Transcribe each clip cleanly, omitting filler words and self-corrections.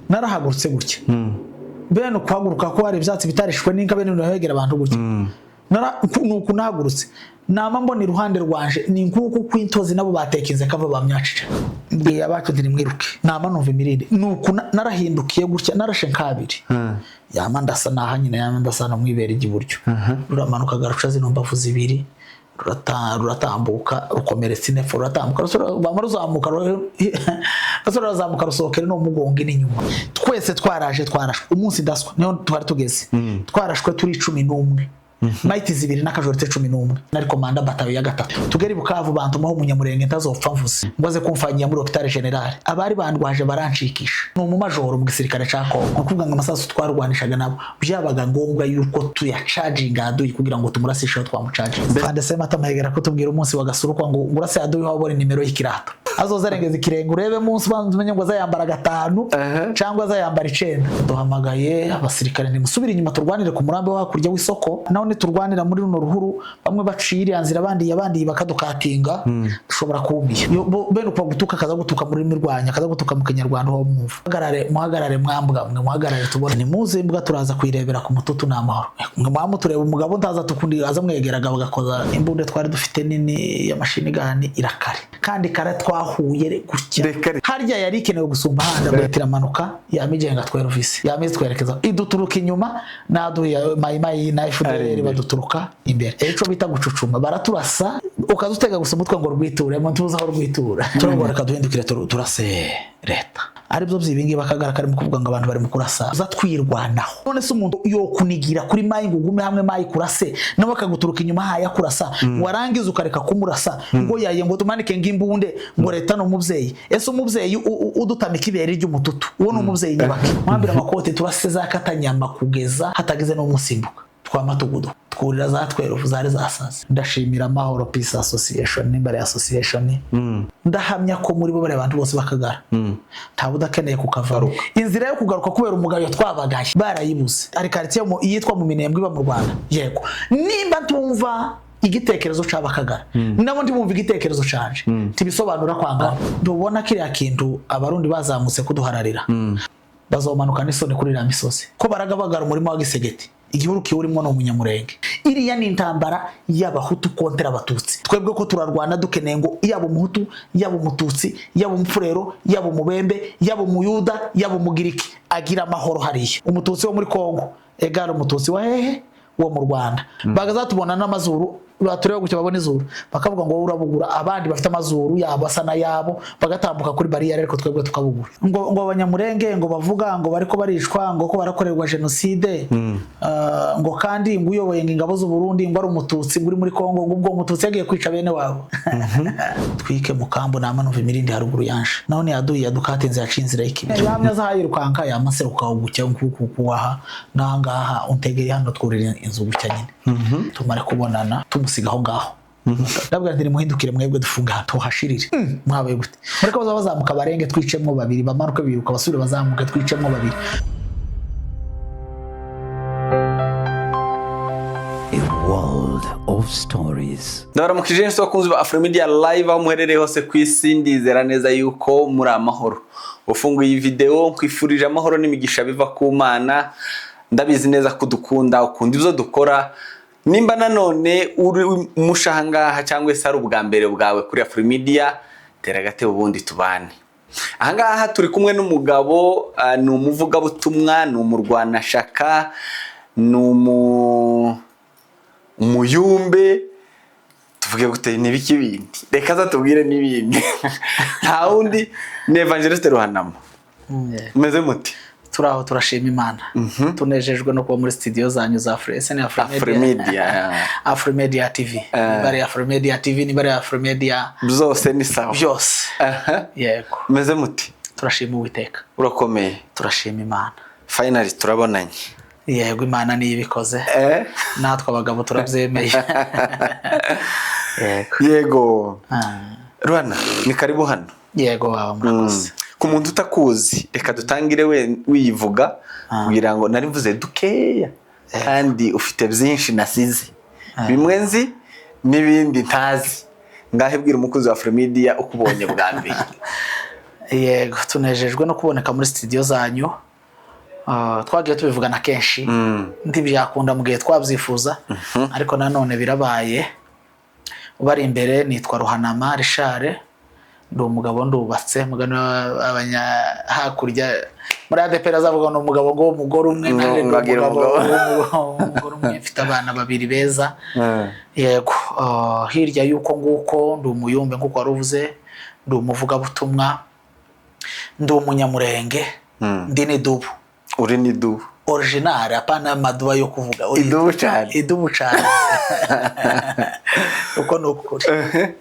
narahagurutse gutya bene kuhaguruka ko hari ibyatsi bitarishwe n'inka bene nahegera abantu gutya nuko nahagurutse nama mbona iruhande rwanje ni nkuko kwintozi nabo batekinze kava bamyacira mbiye abacu ndiri mwiruke nama numva imirinde nuko narahindukiye gutya narashe nkabiri yama ndasa naha nyine yama ndasa no mwibera igiburyo ruramanuka garuca zino mbavu zibiri ruratambuka rukomeretsa inefo ruratambuka bamaruzamuka razamuka rusokere no mugongo n'inyuma twese twarashwe umunsi daswa niho twari tugeze twarashwe turi 11 Maiti zibiri n'akajorite 11 nari komanda batayo ya gatatu tugeri Bukavu bantu maho umunyamurenge ntazopfa mvuze ngoze kumfanyia muri hôpital général abari bandwaje barancikisha no mu majoro mu gisirikare ca Kongo kuvuga ngo amasasu twarwanishaga nabo byabaga ngombwa yuko tuya charging aduyi kugira ngo tumurasishe twamucharging bande sema tamahegera ko tubwira umunsi wa gasurukwa ngo urase aduyi wabone nimero y'ikirato azozarengeza ikirenga urebe munsi banzumenye ngo azayambara 5 cyangwa azayambara 9 duhamagaye abasirikare ni musubira inyuma turwanire ku murambe wa kurya w'isoko naho turwanira muri runo ruhuru bamwe bacira yanzira abandi bakadukatinga dushobora kubiye bene uko gutuka kaza gutuka muri mirwanya kaza gutuka mu Kinyarwanda ho mwumva muhagarare mwambwa mwe muhagarare tubone ni muze imbwa turaza kwirebera ku mututu n'amahoro mwe mwamu tureba umugabo ndaza tukundi aza mwegeraga bagakoza imbunde twari dufite nini ya mashini gani irakare kandi kare twahuye gutya harya yari ikenewe gusumba handa batira manuka yamigenga tweruvise yamize twerekeza iduturuka inyuma naduye mayimayi na FDL baduturuka imbere eco bita gucucuma baraturasa ukazutega gusa umutwe ngo rwiture mu tuza aho rwitura turongora kaduhindukire turase leta ari byo byibingi bakagaragara mu kuvuga ngo abantu bari mu kurasa za twirwanaho none se umuntu yo kunigira kuri mayi ngugume hamwe mayi kurase no bakaguturuka inyuma haya kurasa warangiza ukareka kumurasa ngo yaye ngo tumanike ngimbunde ngo leta no muvyeyi ese umuvyeyi udutamika ibere ry'umututu uwo no muvyeyi nyabaki mwambira amakote turase za katanyama kugeza hatagize no musimbuka twamatugudo twurira za twerufu zari zasaze ndashimira Mahoro Peace Association n'imbere association ndahamya ko muri bo bare abantu bose bakagara tabudakeneye kukavaruka inzira yo kugaruka kubera umugayo twabagaye barayibuze ari quartier mo yitwa mu Minembwe iba mu Rwanda yego nimba tumva igitekerezo c'abakagara nabo ndimumva igitekerezo canje tibisobanura kwanga ndubona kiriya kintu abarundi bazamutse kuduhararira bazomanuka n'isoni kuri la misozi ko baragabagara umurimo wa Gisegeti igihuru kiwurimo no umunyamurenge iriya ni intambara y'abahutu kontera abatutsi twebwe ko turarwana dukeneye ngo yabo umuhutu yabo umututsi yabo umfurero yabo umubembe yabo umuyuda yabo umugiriki agira amahoro hariya umututsi wo muri Kongo egara umututsi wa hehe wo mu Rwanda bagazatubona n'amazuru batureba gucyo babone izuru bakavuga ngo urabugura abandi bafite amazuru yabo asana yabo bagatambuka kuri bariyeri ariko twebwe tukabugura ngo abanyamurenge ngo bavuga ngo bariko barishwa ngo ko barakorerwa genocide ngo kandi ngo uyoboye ingabo z'u Burundi ngo ari umututsi nguri muri Kongo ngo ubwo umututsi yagiye kwica bene wabo twike mukambo namanumva imirindi haruguru yanje naho ni yaduye yadukatenze yacinzira ikibi yamya zayirukanka yamase ukagucya kuwaha nangaha untegeye hano twurira inzu gucya nyine tumare kubonana tumusigaho ngaho ndabwa ndiri muhindukire mwebwe dufunga tuhashirire mwabaye gute mureka bazamuka barenge twicemmo babiri bamanuka biruka basubire bazamuka twicemmo babiri A world of stories. Ndaramukije nso kunzi ba Afromedia live aho muherereye hose kwisi ndizera neza yuko muri amahoro ufunguye iyi video kwifurije amahoro n'imigisha biva ku Mana ndabizi neza kudukunda ukunda ibyo dukora nimba nanone uri mushangaha cyangwa se ari ubwa mbere bwawe kuri Afromedia teragate ubundi tubane ahangaha turi kumwe n'umugabo ni umuvuga butumwa ni umurwana shaka ni umuyumbe tuvuge gute nibiki bindi reka zatubwire nibindi nta wundi ni Evangeliste Ruhanama umeze muti turaho turashima Imana tunejejwe no kuba muri studio zanyu za Afromedia TV bari Afromedia TV ni bari Afromedia byose ni sawa byose yego meze muti turashima Uwiteka urakomeye turashima Imana finally turabonanye yego Imana ni ibikoze natwe abagabo turabyemeye yego Rwana ni karibu hano yego baba murakoze ku muntu utakuzi reka dutangire we wivuga kugira ngo nari mvuze dukeya kandi ufite byinshi nasize bimwe nzi n'ibindi ntazi ngahe bwira umukozi wa Afromedia ukubonye bwa mbere yego tunejejwe no kuboneka muri studio zanyu. Twagiye tubivugana kenshi ntibyakunda mu gihe twabyifuza ariko nanone birabaye. Ubari imbere nitwa Ruhanama Richard, ndi umugabo ndubatse mugano abanya hakurya muri ADPR azavuga no umugabo ngo umugore umwe naje umugore umwe mfite abana babiri beza. Yego hirya yuko nguko ndi umuyumbe nkuko waruvuze, ndi umuvuga butumwa, ndi umunyamurenge, ndi n'idubu. Uri n'idubu original apana maduba yo kuvuga idubu cyane uko nukuri.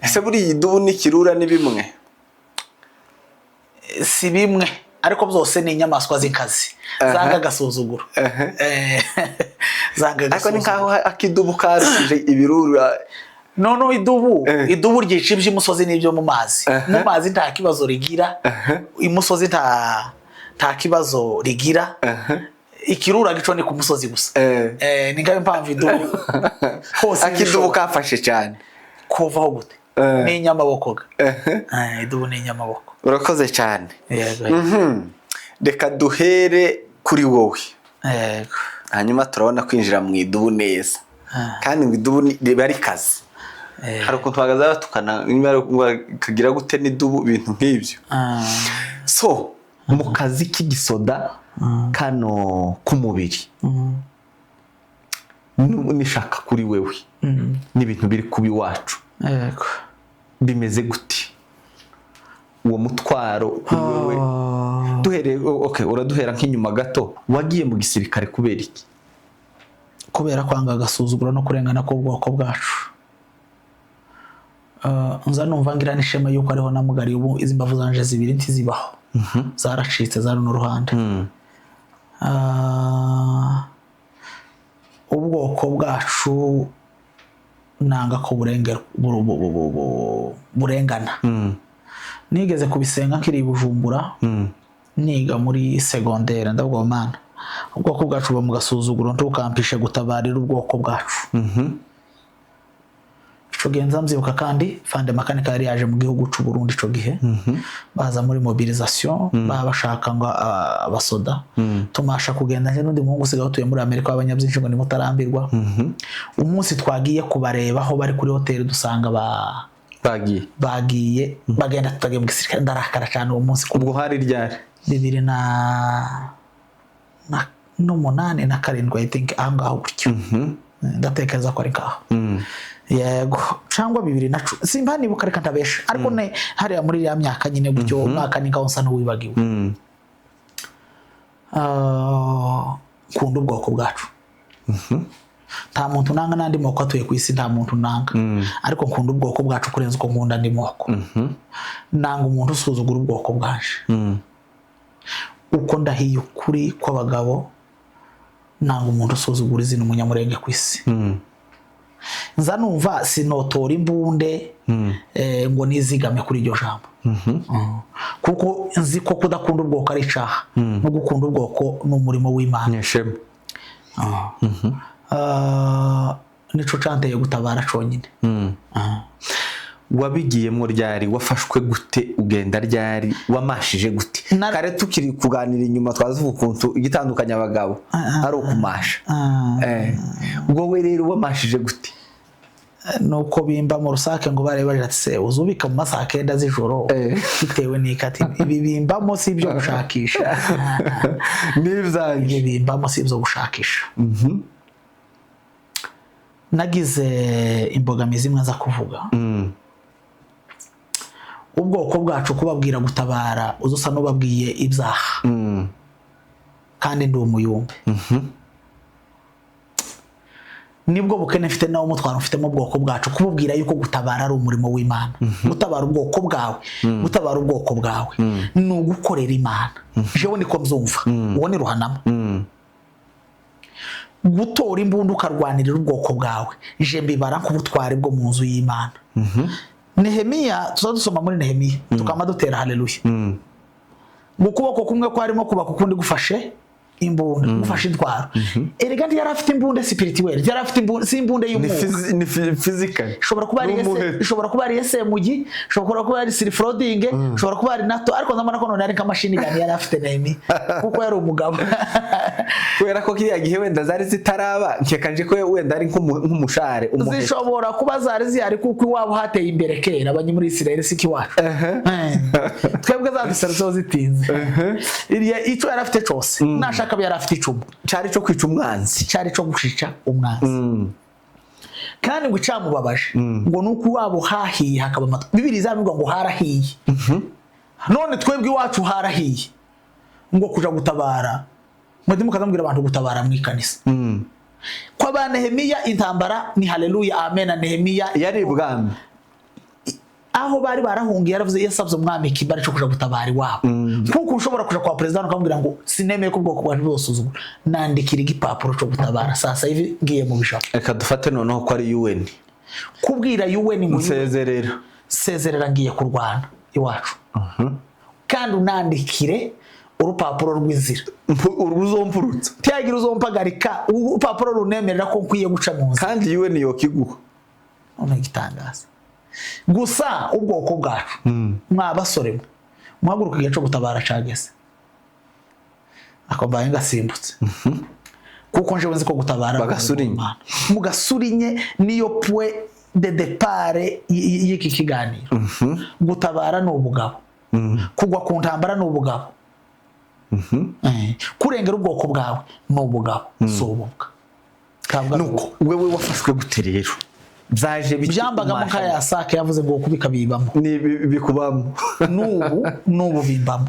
Ese buri idubu n'ikirura ni bimwe? Si bimwe ariko byose ni inyamaswa z'inkazi zanga gasuzuguro. Zanga gasuzuguro ariko ni nkaho akidubu karukije ibirura. No idubu ryica iby'umusozi n'ibyo mu mazi. Mu mazi nta kibazo rigira, imusozi nta kibazo rigira. Ikirura gico ni ku musozi gusa. Ni ngabe mpamvu idubu hose akidubu kafashe cyane kuvaho gute ni inyamaboko. Idubu ni inyamaboko. Urakoze cyane. Reka duhere kuri wowe. Yego. Hanyuma turabona kwinjira mu idubu neza. Kandi mu idubu riba ari kazi. Hari ukuntu bagaza batukana kagira gute n'idubu ibintu nk'ibyo. So mu kazi k'igisoda kano k'umubiri nishaka kuri wewe n'ibintu biri kubi wacu. Yego. Bimeze gute uwo mutwaro kuri wewe? Duhere uraduhera nk'inyuma gato, wagiye mu gisirikare kubera iki? Kubera kwanga gasuzuguro no kurengana k'ubwoko bwacu. Nza numva ngira n'ishema yuko ariho namugariye ubu izi mbavu zanje zibiri ntizibaho. Zaracitse za runo ruhande. Ubwoko bwacu nanga ko burengana. Nigeze kubisenga nkiri Bujumbura, niga muri secondaire ndabwo mana ubwoko bwacu bwo mu gasuzuguro ntukampishe gutabarira ubwoko bwacu. Ico genza mzibuka kandi fande makanika yari yaje mu gihugu cy'u Burundi ico gihe. Baza muri mobilisation bashaka ngo abasoda tumasha kugenda nje n'undi muhungu usigaye utuye muri Amerika w'abanyabyinshi ngo ni mutarambirwa. Umunsi twagiye kubareba aho bari kuri hotel dusanga bagiye bagenda tutagiye mu gisirikare. Ndarakara cyane uwo munsi. Ubwo hari ryari 2008 na 7 I think ahangaho gutyo. Ndatekereza ko ari kaho. Yego cyangwa 2010 simba nibuka reka ntabesha ariko ne hari muri ya myaka nyine gutyo umwaka ni ngaho nsa n'uwibagiwe. Kunda ubwoko bwacu. Nta muntu nanga nandi moko atuye ku isi, nta muntu nanga ariko nkunda ubwoko bwacu kurenza uko nkunda ndi moko. Nanga umuntu usuzugura ubwoko bwaje. Uko ndahiye ukuri kw'abagabo nanga umuntu usuzugura izina umunyamurenge ku isi. Nza numva sinotora imbunde ngo nizigame kuri iryo jambo. Kuko nzi ko kudakunda ubwoko ari icaha no gukunda ubwoko n'umurimo w'Imana. Nico canteye gutabara conyine. Wabigiyemo ryari? Wafashwe gute? Ugenda ryari? Wamashije gute? Kare tukiri kuganira inyuma twazuva ukuntu igitandukanya abagabo ari ukumasha. Ubwo we rero wamashije gute? Nuko bimba mu rusake ngo bare baje ati se uzubika mu masaha 9 z'ijoro bitewe n'ikati ibi bimbamo si byo gushakisha. Nibyanjye bimbamo si byo gushakisha. Nagize imbogamizi imwe za kuvuga. Ubwoko bwacu kubabwira gutabara uzusa no babwiye ibyaha. Kandi ndi umuyumbe. Nibwo bukene mfite nawo mutwaro mfite mu bwoko bwacu kububwira yuko gutabara ari umurimo w'Imana. Gutabara ubwoko bwawe, gutabara ubwoko bwawe ni ugukorera Imana. Jewe niko mzumva. Uwo ni Ruhanama. Gutora imbundu ukarwanirira ubwoko bwawe je mbibara nk'ubutware bwo mu nzu y'Imana. Nehemiya tuzadusoma muri Nehemiya tukama dutera haleluya. Mu kuboko kumwe ko harimo kubaka ukundi gufashe imbunda gufasha intwaro erega ndi yarafite imbunda spirituel yarafite imbunda si imbunda y'umwuka ni physical ishobora kuba ari ishobora kuba ari SMG ishobora kuba ari Silfroding ishobora kuba ari NATO ariko ndamana ko none ari kamashini gani yarafite Nehemiya kuko yari umugabo kubera ko kiriya gihe wenda zari zitaraba nkekanje ko wenda ari nk'umushare zishobora kuba zari zihari kuko iwabo hateye imbere kera abanyi muri Israel siki wacu twebwe zadusarzo zitinze iriya icyo yarafite cyose nashaka yarafite icumu cyari cyo kwica umwanzi cyari cyo gushica umwanzi kandi ngo cyamubabaje ngo nuko wabo hahiye hakaba amato bibiri zavuga ngo harahiye none twebwe iwacu harahiye ngo kuja gutabara mwadi mukazambwira abantu gutabara mu ikanisa kwa ba Nehemiya intambara ni haleluya amen. Nehemiya yari bwami aho bari barahungiye yaravuze yasabye umwami kibari cyo kuja gutabara iwabo kuko ushobora kuja kwa president ukamubwira ngo sinemeye ko ubwoko bwaje bosuzugura nandikira igipapuro cyo gutabara sasa ivi ngiye mu bishaka reka dufate noneho ko ari UN kubwira UN ngo sezerera ngiye kurwana iwacu kandi unandikire urupapuro rw'inzira uruzompurutsa tiyagira uzompagarika urupapuro runemerera ko nkwiye guca mu nzira kandi UN yo kiguha none gitangaza gusa ubwoko bwacu mwabasore muhaguruka igihe cyo gutabara cageze akombaye ngasimbutse kuko nje wenze ko gutabara mugasurinye niyo point de départ y'iki kiganiro gutabara no ubugabo kugwa ku ntambara no ubugabo kurengera ubwoko bwawe no ubugabo sobubwa nuko wewe wafashwe gute rero byaje byambaga mu kaya sake yavuze ngo kubika bibamo ni bikubamo nubu bimbamo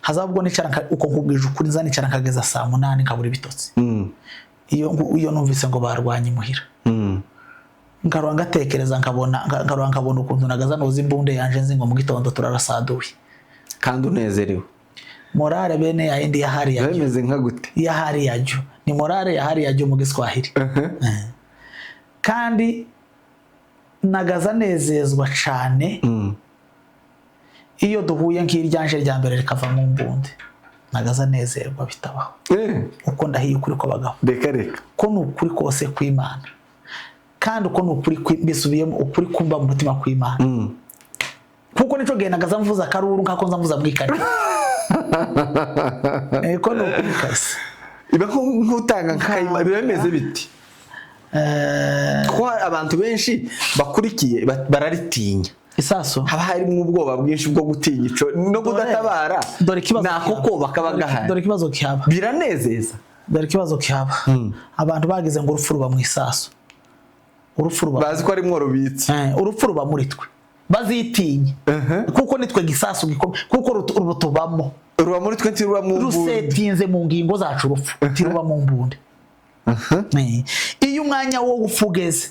hazabwo nicara uko nkubwije ukuri nzani nicara kageza saa 8 kaburi bitotsi iyo numvise ngo barwanye muhira ngarwa ngatekereza nkabona ukuntu nagaza noza imbunde yanje nzi ngo mu gitondo turarasaduye kandi unezerewe morale bene ya indi yahari yajo bemeze nka gute yahari yajo ni morale yahari yajo mu Giswahili kandi nagaza nezezwa cyane iyo duhuye nk'iryanje rya mbere rikava mu mbunde nagaza nezerwa bitabaho uko ndahiye ukuri ko bagaho reka ko nukuri kose kw'Imana kandi uko nukuri bisubiyemo ukuri kumba mu mutima kw'Imana kuko nico gihe nagaza mvuza karuru nkako nzamvuza mwikari ko nukuri kase iba nk'utanga nkayima bimeze biti ko abantu benshi bakurikiye bararitinya isaso haba harimo ubwoba bwinshi bwo gutinya ico no kudatabara nako ko bakabagahana dore kibazo kihaba biranezeza dore kibazo kihaba abantu bagize ngo urupfu ruba mu isaso urupfu ruba bazi ko ari mwo rubitse urupfu ruba muri twe bazitinye kuko nitwe gisasu gikomeye kuko rutubamo ruba muri twe ntiruba mu mbunde rusetinze mu ngingo zacu urupfu ntiruba mu mbunde iyo umwanya wo gufugeze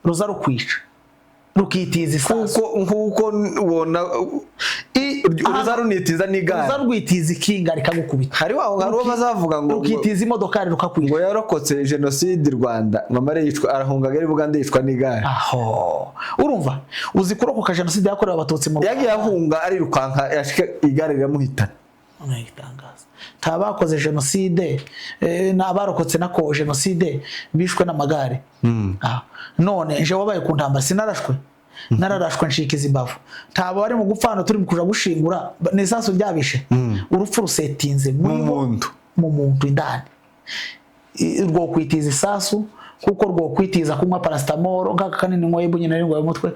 ruza rukwica rukitiza isasu nkuko ubona ruza runitiza n'igare ruza rwitiza ikinga rikagukubita hari waho bazavuga ngo rukitiza imodoka rukakwica ngo yarokotse genocide Rwanda Mama yicwa arahunga gari Buganda yicwa n'igare aho urumva uzi kurokoka genocide yakorewe abatutsi mu yagiye ahunga ari rukanka yashika igare riramuhitana itangaza tabakoze genocide n'abarokotse nako genocide bishwe n'amagare none nje wabaye ku ntambara sinarashwe nararashwe nshikiza imbavu tabo bari mu gupfano turi mu kuja gushingura n'isasu ryabishe urupfu rusetinze mu muntu indani rwo kwitiza isasu kuko rwo kwitiza kunywa paracetamol ngaka kanini ngoye bunye nari ngoye mutwe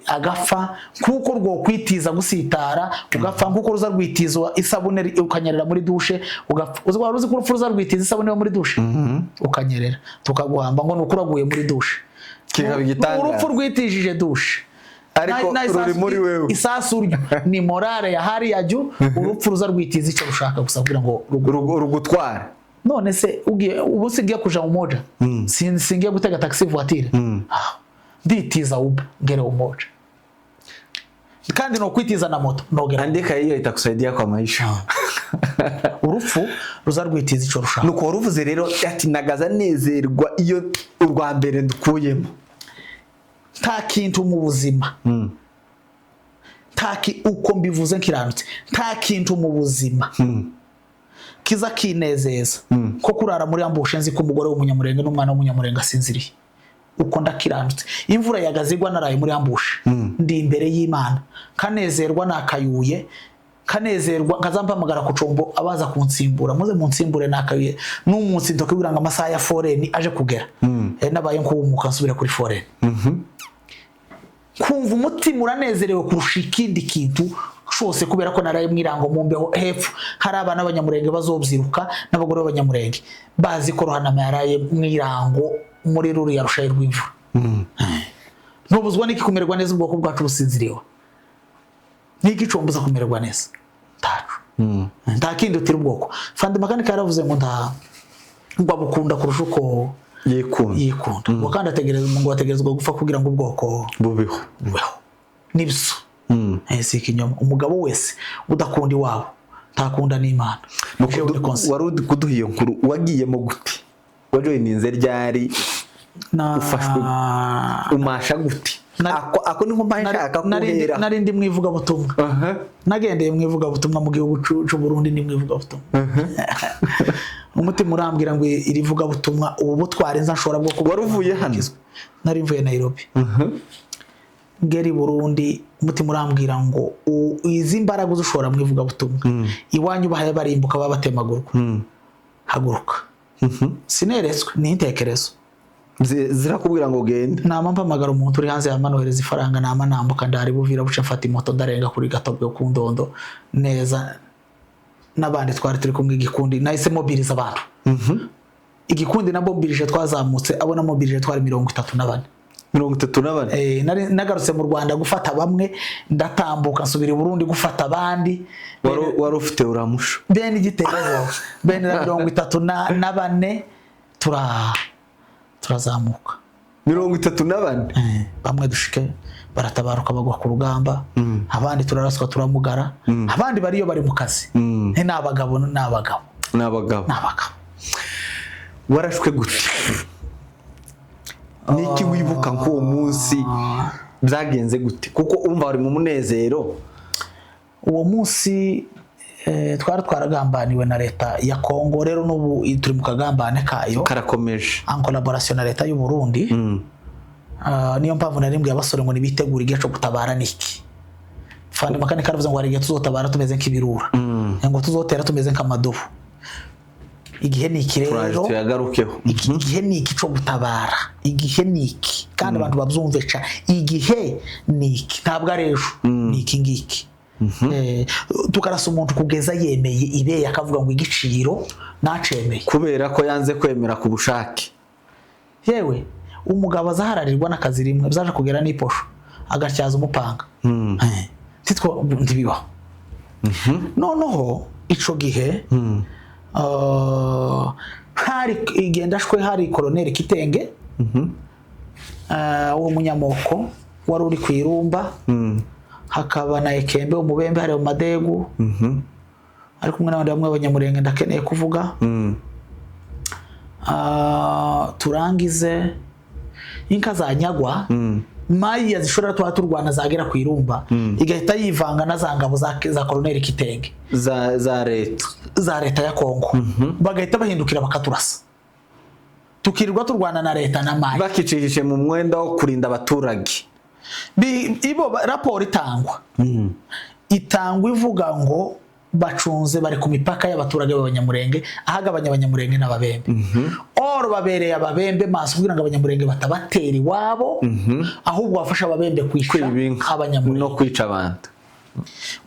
agafa kuko rwo kwitiza gusitara ugapfa kuko ruza rwitizwa isabune ukanyerera muri dushe ugapfa uzi ko urupfu ruza rwitiza isabune muri dushe ukanyerera tukaguhamba ngo nukuraguye muri dushe urupfu rwitijije dushe ariko ruri muri wewe isasu ryo ni morale ya hari yaju urupfu ruza rwitiza icyo rushaka gusabwira ngo rugutwara none se ubu singiye kuja umoja singiye gutega taxi voiture nditiza uba ngere umoja kandi no kwitiza na moto nogera andika hiyo itakusaidia kwa maisha urupfu ruza rwitiza ico rushaka nuko ruvuze rero ati nagaza nezerwa iyo urwa mbere ndukuyemo nta kintu mu buzima uko mbivuze nkiranutse nta kintu mu buzima kiza kinezeza ko kurara muri ambushe nzi ko umugore w'umunyamurenge n'umwana w'umunyamurenge asinziriye uko ndakiranutse imvura yagazigwa naraye muri ambushe ndi imbere y'Imana kanezerwa nakayuye kanezerwa nkazampamagara ku combo abaza kunsimbura muze munsimbure nakayuye n'umunsi ndokubwira ngo amasaha ya foreign aje kugera nabaye nk'umuka nsubira kuri foreign kumva umutima uranezerewe kurusha ikindi kintu cyose kubera ko naraye mwirango mu mbeho hepfo hari abana b'abanyamurenge bazobyiruka n'abagore b'abanyamurenge bazi ko Ruhanama yaraye mwirango muri ruriya rushayi rw'imvura ntubuzwa n'iki kumererwa neza ubwoko bwacu businziriwe n'iki combuza kumererwa neza tacu nta kindi utira ubwoko Fandi Makanika yaravuze ngo ngo abukunda kurusha uko yikunda ngo kandi ategerezwa gupfa kugira ngo ubwoko bubeho nibso si ikinyoma umugabo wese udakunda iwabo ntakunda n'Imana wari kuduha iyo nkuru wagiyemo gute wajoyininze ryari ufashwe umasha gute ako ni nko nshaka kuhera nari ndi mwivuga butumwa nagendeye mwivuga butumwa mu gihugu cy'u Burundi ndi mwivuga butumwa umutima urambwira ngo irivuga butumwa ubu butware nzashobora bwo kuba waruvuye hano nari mvuye Nairobi ngeri Burundi umutima urambwira ngo izi mbaraga uzushora mwivuga butumwa iwanyu bahaye barimbuka babatemagurwa haguruka sineretswe ni intekerezo zirakubwira ngo genda nama mpamagara umuntu uri hanze yamanohereza ifaranga nama nambuka ndari buvira buce mfata imoto ndarenga kuri Gatobwe ku Ndondo neza nabandi twari turi kumwe igikundi nahise mobiliza abantu igikundi na mobilije twazamutse abona mobilije twari 34 nari nagarutse mu Rwanda gufata bamwe ndatambuka nsubira i Burundi gufata abandi wari ufite uramusho bene igitekerezo bene 34 turazamuka 34 bamwe dushike baratabaruka bagwa ku rugamba abandi turaraswa turamugara abandi bariyo bari mu kazi n'abagabo warashwe gute niki wibuka ko uwo munsi byagenze gute kuko umva wari mu munezero uwo munsi twari twaragambaniwe na leta ya Kongo rero n'ubu turi mu kagambane kayo karakomeje en collaboration na leta y'u Burundi niyo mpamvu narimbwiye abasore ngo nibitegura igihe cyo gutabara niki Fandi Makanika aravuze ngo hari igihe tuzotabara tumeze nk'ibirura ngo tuzotera tumeze nk'amadobo igihe niki rero igihe niki cyo gutabara igihe niki kandi abantu babyumve ca igihe niki ntabwo arejo niki ngiki tukarasa umuntu kugeza yemeye ibe yakavuga ngo igiciro nacemeye kubera ko yanze kwemera ku bushake yewe umugabo azahararirwa n'akazi rimwe byaje kugera n'iposho agatyaza umupanga titwo ndibiba noneho ico gihe hari igendashwe hari Colonel Kitenge uwo munyamoko wari uri kwirumba hakaba na Ekembe umubembe hari mu Madegu ari kumwe n'abandi bamwe abanyamurenge ndakeneye kuvuga turangize inka zanyagwa mayi yazishora twa turwana zagera ku irumba igahita yivanga na zangabo za Colonel Kitenge za leta ya Kongo bagahita bahindukira bakaturasa tukirirwa turwana na leta na mayi bakicishe mu mwenda wo kurinda abaturage ibo raporo itangwa ivuga ngo bacunze bari ku mipaka y'abaturage b'abanyamurenge ahagabanya abanyamurenge n'ababembe oro babereye ababembe maso kugira ngo abanyamurenge batabatera iwabo ahubwo bafasha ababembe kwisha abanyamurenge no kwica abantu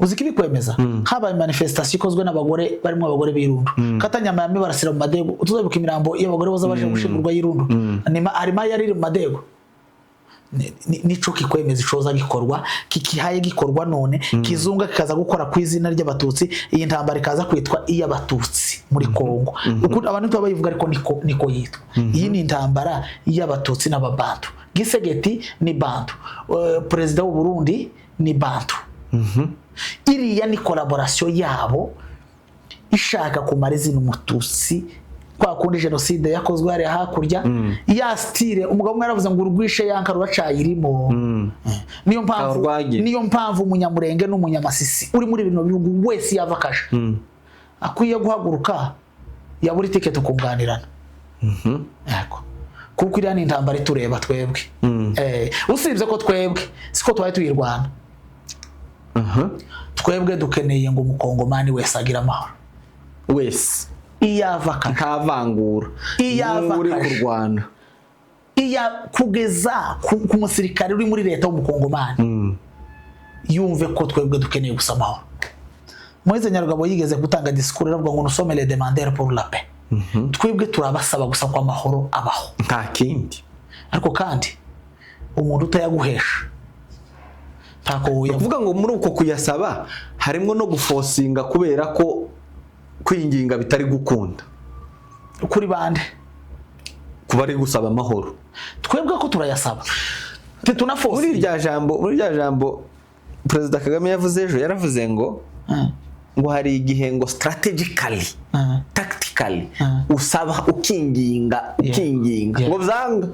uziki bikwemeza haba manifestation ikozwe n'abagore barimo abagore b'Irundu katanyama yame barasira mu Madego tuzabuka imirambo y'abagore boza baje gushingurwa y'Irundu arima yari mu Madego nico kikwemeza icoza gikorwa kikihaye gikorwa none kizunga kikaza gukora kw'izina ry'abatutsi iyi ntambara ikaza kwitwa iy'abatutsi muri Kongo uko abantu bayivuga ariko niko yitwa iyi ni intambara y'abatutsi n'ababantu Gisegeti ni bantu president w'u Burundi ni bantu iriya ni collaboration yabo ishaka kumara izina umututsi kwa kundi genocide yakozwe hari hakurya ya style umugabo umwe yaravuze ngo urwishe yanka ruracayirimo niyo mpamvu umunyamurenge n'umunyamasisi uri muri bino bihugu wese yavakaje akwiye guhaguruka yabura itike tukunganirana. Yego. Kuko iriya ni intambara itureba twebwe. Usibye ko twebwe siko twaye tuyirwana. Twebwe dukeneye ngo umukongomani wese agira amahoro. Wese. Iyava ntavangura. Iyava uri kurwana. Iya kugeza ku musirikare uri muri leta w'umukongomani. Yumve ko twebwe dukeneye gusa amahoro. Moise Nyarugabo yigeze gutanga discours aravuga ngo nous les demandeurs pour la paix. Twebwe turabasaba gusa kwa amahoro abaho. Nta kindi. Ariko kandi umuntu utayaguhesha tako yavuga ngo muri uko kuyasaba harimo no gufosinga kubera ko kwinginga bitari gukunda. Kuri bande kuba ari gusaba amahoro. Twebwe ko turayasaba. Tunafosinga muri rya jambo President Kagame yavuze ejo yaravuze ngo ngo hari igihe ngo strategically tactically usaba ukinginga ngo byanga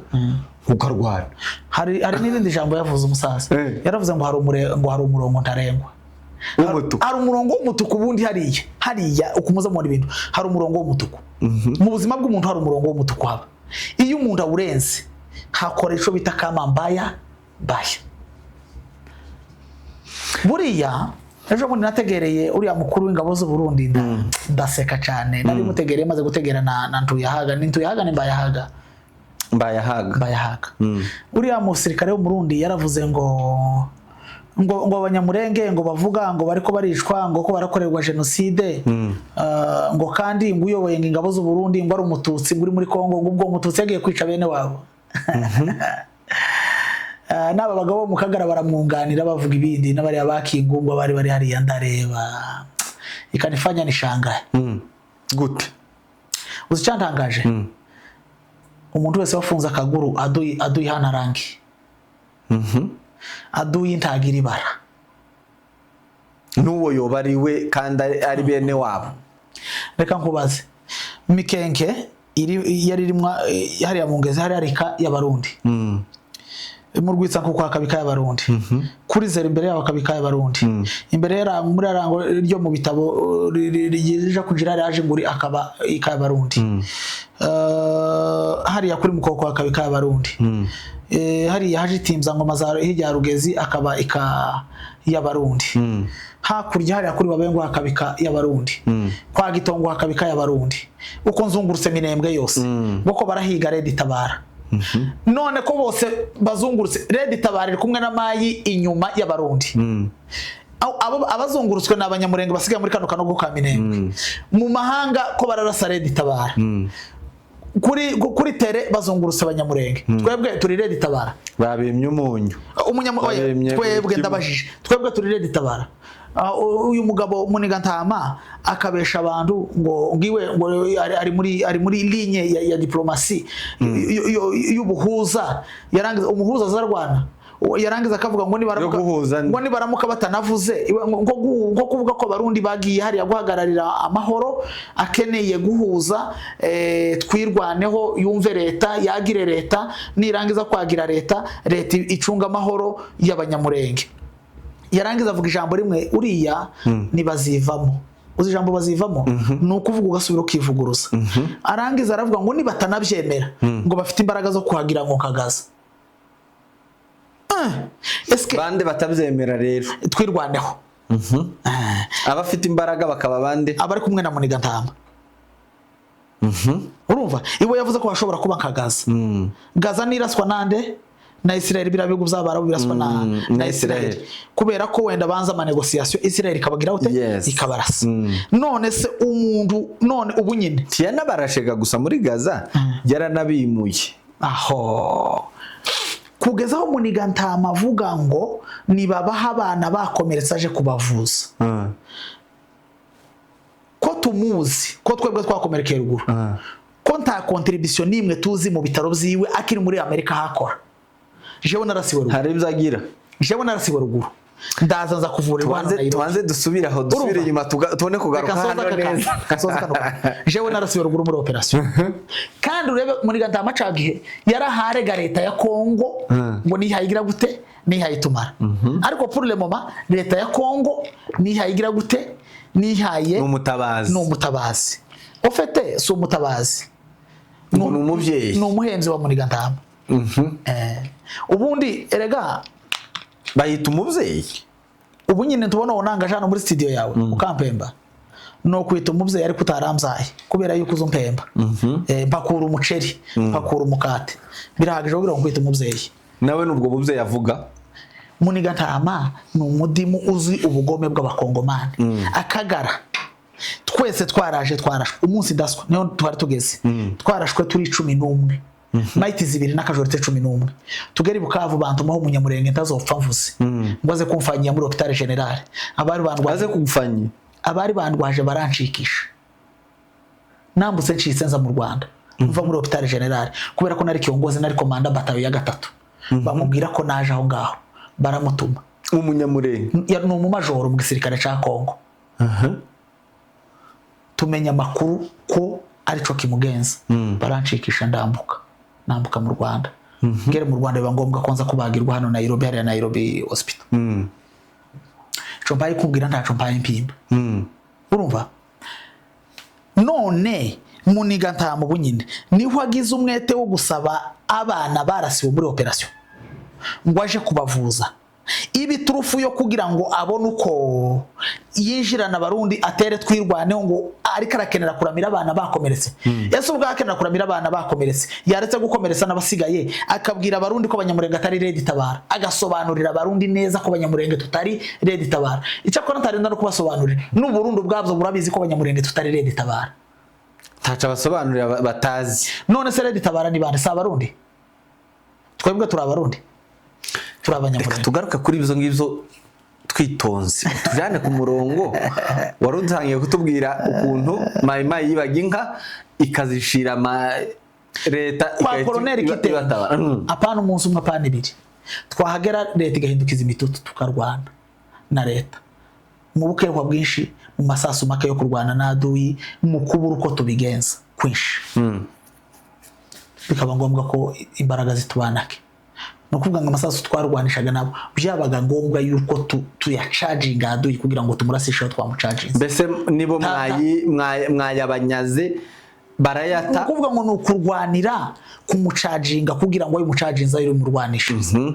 ukarwana. Hari n'irindi jambo yavuze umusaza yaravuze ngo hari umurongo ntarengwa. Hari umurongo w'umutuku ubundi hariya ukumuza mu bintu hari umurongo w'umutuku. Mu buzima bw'umuntu hari umurongo w'umutuku haba. Iyo umuntu awurenze hakora ico bita kamambaya baya. Buriya ejo bundi nategereye uriya mukuru w'ingabo z'u Burundi ndaseka cyane. Nari mutegereye maze gutegera na Ntuyahaga Mbayahaga. Uriya musirikare wo mu Burundi yaravuze ngo abanyamurenge ngo bavuga ngo bariko baricwa ngo ko barakorerwa genocide ngo kandi ngo uyoboye ingabo z'u Burundi ngo ari umututsi nguri muri Kongo ngo ubwo umututsi yagiye kwica bene wabo. Naba bagabo mu Kagara baramwunganira bavuga ibindi n'abari abakingungwa bari hariya ndareba ikanifanya nishangaye. Gute uzicyantangaje umuntu wese wafunze akaguru aduyi hana rangi aduyi ntagira ibara n'uwo yobariwe kandi ari bene wabo. Reka nkubaze Mikenke yaririmwa hariya mu Ngezi hari arika y'abarundi mu Rwitsa nko kwa kabika y'abarundi kuri zero imbere yabo kabika y'abarundi imbere yarango muri arango ryo mu bitabo rigije kujira yaje nguri akaba ikabarundi hariya kuri mukoko kwa kabika y'abarundi hariya haje timza ngo mazaro hirya Rugezi akaba y'abarundi hakurya hariya kuri babengo akabika y'abarundi kwa Gitongo akabika y'abarundi uko nzungurutse Minembwe yose boko barahiga Red Tabara. None ko bose bazungurutse Red Tabara kumwe na Mayi inyuma y'abarundi. Abazungurutswe n'abanyamurenge basigaye muri kano kanogo ka Minembwe. Mu mahanga ko bararasa Red Tabara. Kuri tere bazungurutse abanyamurenge. Twebwe turi Red Tabara. Babimye umunyu. Twebwe ndabajije. Twebwe turi Red Tabara. Uyu mugabo Muniga Ntama akabesha abantu ngo ngiwe ngo ari muri ligne ya diplomasi y'ubuhuza yarangiza umuhuza zarwana yarangiza akavuga ngo ni baramuka batanavuze ngo kuvuga ko barundi bagiye hari guhagararira amahoro akeneye guhuza twirwaneho yumve leta yagire leta nirangiza kwagira leta icunga amahoro y'abanyamurenge. Yarangiza avuga ijambo rimwe uriya nibazivamo uzi ijambo bazivamo nuko uvuga ugasubira ukivuguruza arangiza aravuga ngo nibatanabyemera ngo bafite imbaraga zo kuhagira ngo kagaza eske bande batabyemera rero twirwaneho abafite imbaraga bakaba bande abari kumwe na Muniga Ntama urumva ibo yavuze ko bashobora kuba kagaza Gaza niraswa nande na Israel birabigo by'abarabu biraswa na Israel kubera ko wenda banza ama negotiation Israel ikabagira ute ikabarasa none se umuntu none ubunyine tiyana barashega gusa muri Gaza yaranabimuye aho kugezaho Muniga Ntama avuga ngo nibabaha abana bakomeretsa aje kubavuza ko tumuzi ko twebwe twakomerekeye ruguru ko nta contribution nimwe tuzi mu bitaro byiwe akiri muri Amerika hakora. Jewe narasiwe ruguru. Hari ibyagira. Jewe narasiwe ruguru. Ndaza nza kuvurirwa hano Nairobi. Tuanze dusubira aho dusubire nyuma tubone kugaruka hano neza. Jewe narasiwe ruguru muri operation. Kandi urebe Muniga Ntama cagihe yaraharega leta ya Kongo ngo nihayigira gute nihayitumara. Ariko pour le moment leta ya Kongo nihayigira gute nihaye n'umutabazi n'umutabazi ofete si umutabazi n'umubyeyi n'umuhenzi wa Muniga Ntama ubundi erega bayita umubyeyi ubu nyine tubona wonanga jana muri studio yawe ukampemba no kwita umubyeyi ariko utaramzaye kubera yuko uzumpemba mpakura umuceri mpakura umukate birahagije kugira ngo kwita umubyeyi nawe nubwo mubyeyi avuga Muniga Ntama ni umudimu uzi ubugome bw'abakongomani akagara twese twarashwe umunsi daswa niho twari tugeze twarashwe turi 11 Maiti 2 n'akajorite 11 tugeri Bukavu bantumaho umunyamurenge ntazopfa mvuze ngoze kumfanyia muri hôpital général abari bandwaje kugufanyia abari bandwaje barancikisha nambutse ncitse nza mu Rwanda mva muri hôpital général kubera ko nari kiongozi nari komanda batayo ya 3 bamubwira ko naje aho ngaho baramutuma umunyamurenge ya no mu majoro mu gisirikare ca Kongo tumenya makuru ko ari cyo kimugenza barancikisha nambuka mu Rwanda ngere mu Rwanda biba ngombwa ko nza kubagirwa hano Nairobi hari Nairobi hospital chombaye kumbwira ntaco mpaye impimba urumva none Muniga Ntama bunyine niho agize umwete wo gusaba abana barasiwe muri operation ngo aje kubavuza ibi turufu yo kugira ngo abone uko yinjirana Barundi atere twirwaneho ngo ari karakenera kuramira abana bakomeretse Yesu ubwakenera kuramira abana bakomeretse yaretse gukomeretsa nabasigaye akabwira Barundi ko abanyamurenge atari ready tabara agasobanurira Barundi neza ko abanyamurenge tutari ready tabara icyakora ntarenda no kubasobanurira n'u Burundi bwabyo burabizi ko abanyamurenge tutari ready tabara taca basobanurira batazi none se ready tabara ni bande sa Barundi twebwe turi Abarundi reka tugaruka kuri ibyo ngibyo twitonze tujyane ku murongo wari untangiye kutubwira ukuntu mayimayi yibaga inka ikazishira leta kwa koloneli Kitenge apana umunsi umwe apana 2 twahagera leta igahindukiza imitutu tukarwana na leta mu bukerwa bwinshi mu masasu make yo kurwana na aduyi mu kubura uko tubigenza kwinshi bikaba ngombwa ko imbaraga zitubanake no kuvuga ngo amasasu twarwanishaga nabo byabaga ngombwa yuko tuyacharginga aduyi kugira ngo tumurasishe twamucharginga mbese nibo mwayabanyaze barayata kuvuga ngo no kurwanira kumucharginga kugira ngo yimucharginza yiri murwanisha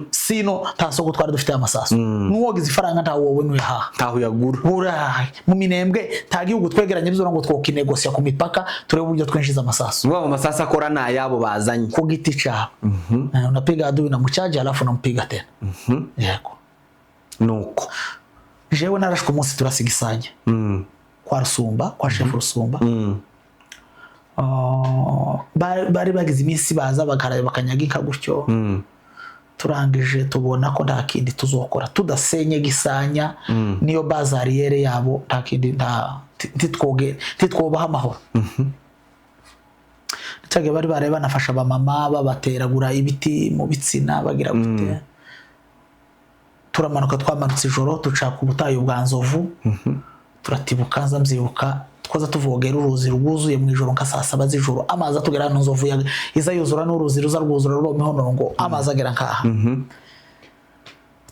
sino tasoko twari dufite amasasu nuwogize ifaranga nta wowe no yaha ntaho yagura urayi mu minembwe tagihugu twegeranye bizora ngo twokinegosia ku mipaka turebe uburyo twinjiza amasasu ngo amasasu akora na yabo bazanye ku giti cyawe unapiga adui na muchaji alafu nampiga tena yego nuko jewe narashwe umunsi turasigisanya kwa Rusumba kwa chef Rusumba bari bagize iminsi baza bakaraye bakanyagika gutyo turangije tubona ko nta kindi tuzokora tudasenye Gisanya niyo bazariyere yabo nta kindi titwobaha amahoro cyage bari bareba nafasha abamama babateragura ibiti mu bitsina bagira gute turamanuka twamanutse ijoro tuca ku butayu bwa Nzovu turatibuka nzamzibuka twaza tuvogera uruzi rwuzuye mu ijoro nka saa 7 z'ijoro amazi atugera no Nzovu iza yuzura n'uruzi ruza rwuzura ruba mihono ngo amazi agera nkaha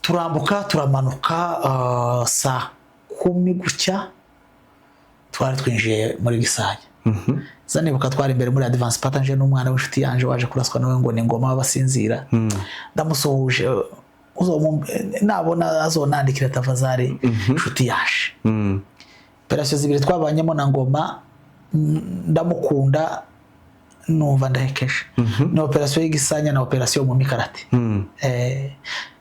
turambuka turamanuka saa 10 gucya twari twinjiye muri Gisanya zanibuka twari imbere muri advance patanje n'umwana w'inshuti yanje waje kuraswa nawe ngo ni ngoma basinzira ndamusohuje nabona azonandikira tafazari inshuti yaje operation zibiri twabanyemo na ngoma ndamukunda numva ndahekesha ni operation y'Igisanya na operation mu Mikarati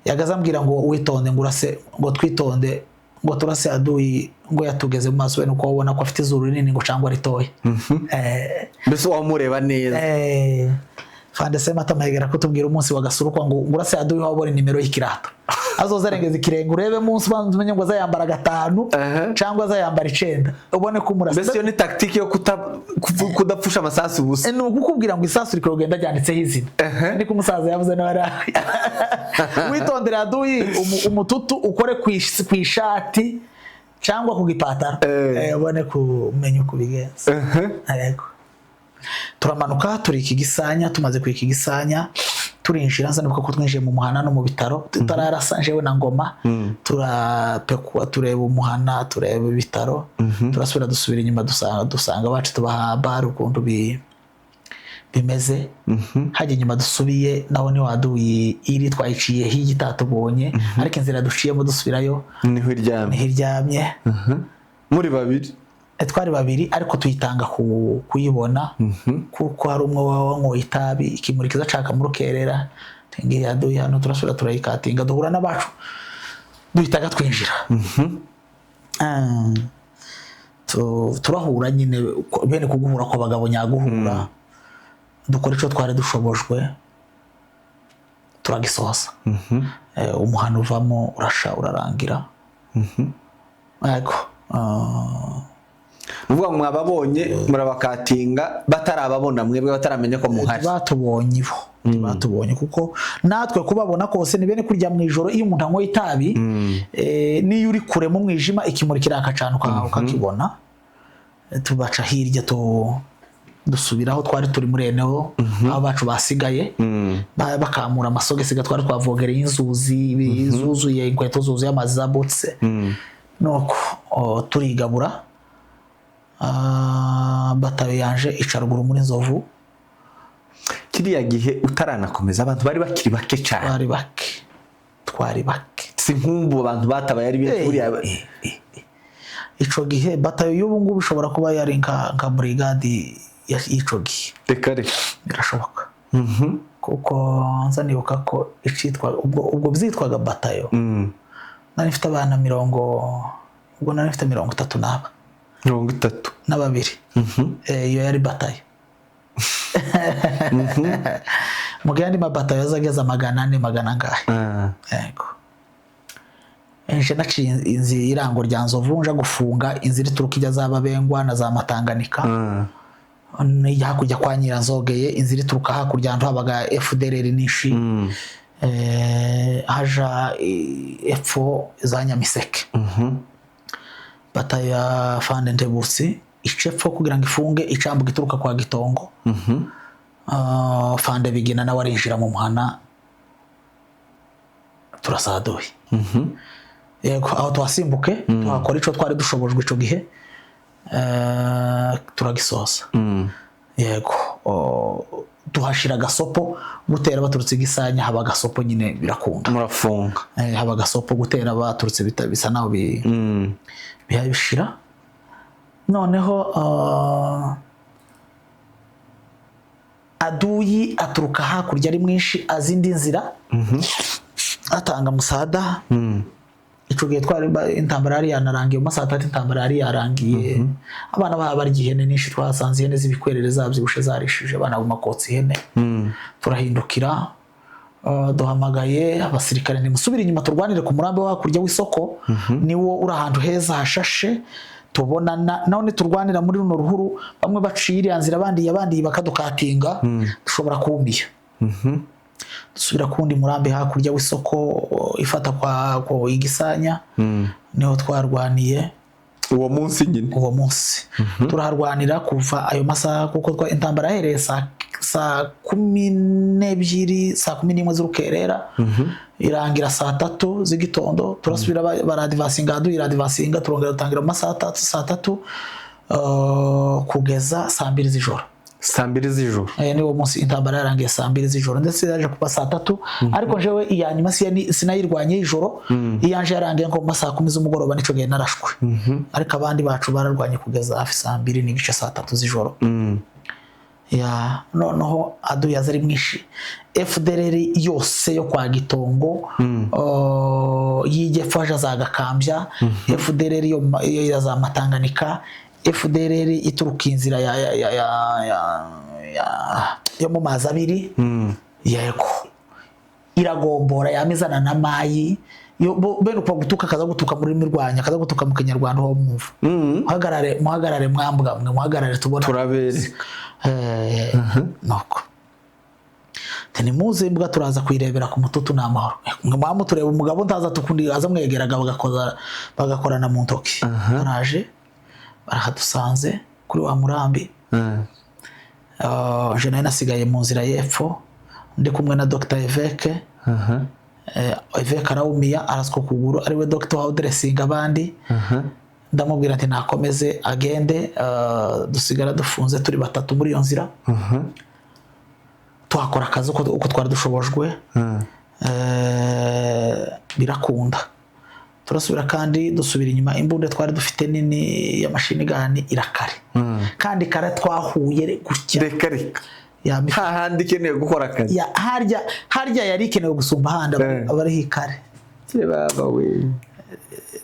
yagazambwira ngo witonde ngurase ngo twitonde ngo turase aduyi ngo yatugeze mu maso we nuko ubona ko afite izuru rinini ngo cyangwa ritoye mbese wamureba neza fande sema tamahegera kutubwira umunsi wagasuruko ngo ngurase aduyi wabone nimero y'ikirato azozarengeza ikirenge urebe munsi banzumenye ngo azayambara 5 cyangwa azayambara 9 ubone ko murasa mbese yo ni tactique yo kudapfusha amasasu busa no gukubwira ngo isasu riko genda ryanditseho izina ni ko umusaza yavuze n'abara witondera aduyi umututu ukore kwishati cyangwa ku gipataro ubone kumenya uko bigenza yego turamanuka turi iki Gisanya tumaze kwiki Gisanya turinjira nza nibuka ko twinjiye mu muhana no mu bitaro tutararasa jewe na ngoma turapekwa tureba umuhana tureba ibitaro turasubira dusubira inyuma dusanga bacu tubaha bar ukuntu bimeze haje inyuma dusubiye naho ni waduye iri twayiciye higi tatubonye ariko inzira duciyemo dusubirayo niho iryamye muri babiri twari babiri ariko tuyitanga kuyibona kuko hari umwe wanyoye itabi ikimurikiza caka mu rukerera tengiye yaduye hano turasubira turayikatinga duhura n'abacu duhitaga twinjira turahura nyine bene kuguhura ko bagabo nyaguhura dukora ico twari dushobojwe turagisoza umuhano uvamo urasha urarangira ariko uvuga mwababonye murabakatinga batarababona mwebwe bataramenya ko muhari batubonye batubonye kuko natwe kubabona kose ni bene kurya mu ijoro iyo umuntu anywa itabi niyo uri kure mu mwijima ikimurikira akacana ukakibona tubaca hirya dusubiraho twari turi muri eneho abo bacu basigaye bakamura amasogesiga twari twavogereye inzuzi zuzuye inkweto zuzuye amazi zabotse nuko turigabura batayo yanje icaruguru muri Nzovu kiriya gihe utaranakomeza abantu bari bakiri bake cyane twari bake si nkumbu abantu batabaye ari buri ico gihe batayo y'ubu ngubu bishobora kuba yari nka brigade y'ico gihe reka birashoboka kuko nza nibuka ko icitwa ubwo byitwaga batayo nari mfite abana 30 n'ababiri iyo yari batayo mugandi mabatayo yazageza 400 ngahe yego enje naciye inzi irango rya Nzovu nja gufunga inzira ituruka ijya zababengwa na za Matanganika ni hakujya kwa Nyiranzogeye inzira ituruka hakurya nto habaga FDLR nishi haja epfo za Nyamiseke batayo ya Fande Ntebutsi icepfo kugira ngo ifunge icambu gituruka kwa Gitongo Fande Bigina na warinjira mu muhana turasadoye yego aho twasimbuke twakora ico twari dushobojwe ico gihe turagisoza yego tuhashira gasopo gutera baturutse Gisanya haba gasopo nyine birakunda murafunga haba gasopo gutera baturutse bisa naho bihayishira noneho aduyi aturuka hakurya ari mwinshi azindi nzira atanga musada ico gihe twari intambara yari yanarangiye mu saa 3 intambara yari yarangiye abana bari gihene nishi twasanze ihene zibikwerere zabyibushe zarishije abana bumakotsi ihene turahindukira duhamagaye abasirikare nimusubira inyuma turwanire ku murambe wa hakurya w'isoko niwo uri ahantu heza hashashe tubona none turwanira muri runo ruhuru bamwe bacira yanzira abandi bakadukatinga dushobora kumiya dusubira kundi murambe hakurya w'isoko ifata kwa Igisanya niho twarwaniye uwo munsi nyine turaharwanira kuva ayo masaha kuko intambara yahereye saa 12 saa 11 z'urukerera irangira saa 3 z'igitondo turasubira baradivasinga iradivasinga turongera dutangira masaha 3 kugeza saa 2 z'ijoro niwo munsi intambara yarangiye saa 2 z'ijoro ndetse yaje kuba saa 3 ariko jewe iyanyuma sinayirwanye ijoro iyanje yarangiye ngo masaha 10 z'umugoroba nico gihe narashwe ariko abandi bacu bararwanye kugeza hafi saa 2 n'igice saa 3 z'ijoro ya noneho adu yazari mwishi FDLR yose yo kwa Gitongo yije faja za Gakambya FDLR yo za Matanganika FDLR ituruka inzira yo mu mazi abiri yego iragombora yamizana na mayi yo bene uko gutuka kaza gutuka muri mirwanya kaza gutuka mu Kinyarwanda ho mvuva muhagarare mwambwa mwe muhagarare tubona turabere noko tani muze imbwa turaza kwirebera ku mututu n'amahoro mwamu tureba umugabo ndaza tukundi aza mwegeraga bagakorana mu ntoki araje barahadusanze kuri wa murambi je nayo nasigaye mu nzira y'epfo ndi kumwe na Dr Eveke Eveke arawumiya araswa kuguru ariwe Dr Howdressing abandi ndamubwira ati nakomeze agende dusigara dufunze turi batatu muri iyo nzira tuhakora akazi uko twari dushobojwe birakunda turasubira kandi dusubira inyuma imbunde twari dufite nini ya machine gun irakare kandi kare twahuye gutya reka hahandi ikeneye gukora akazi harya yari ikenewe gusumba ahandi abari hikare baba we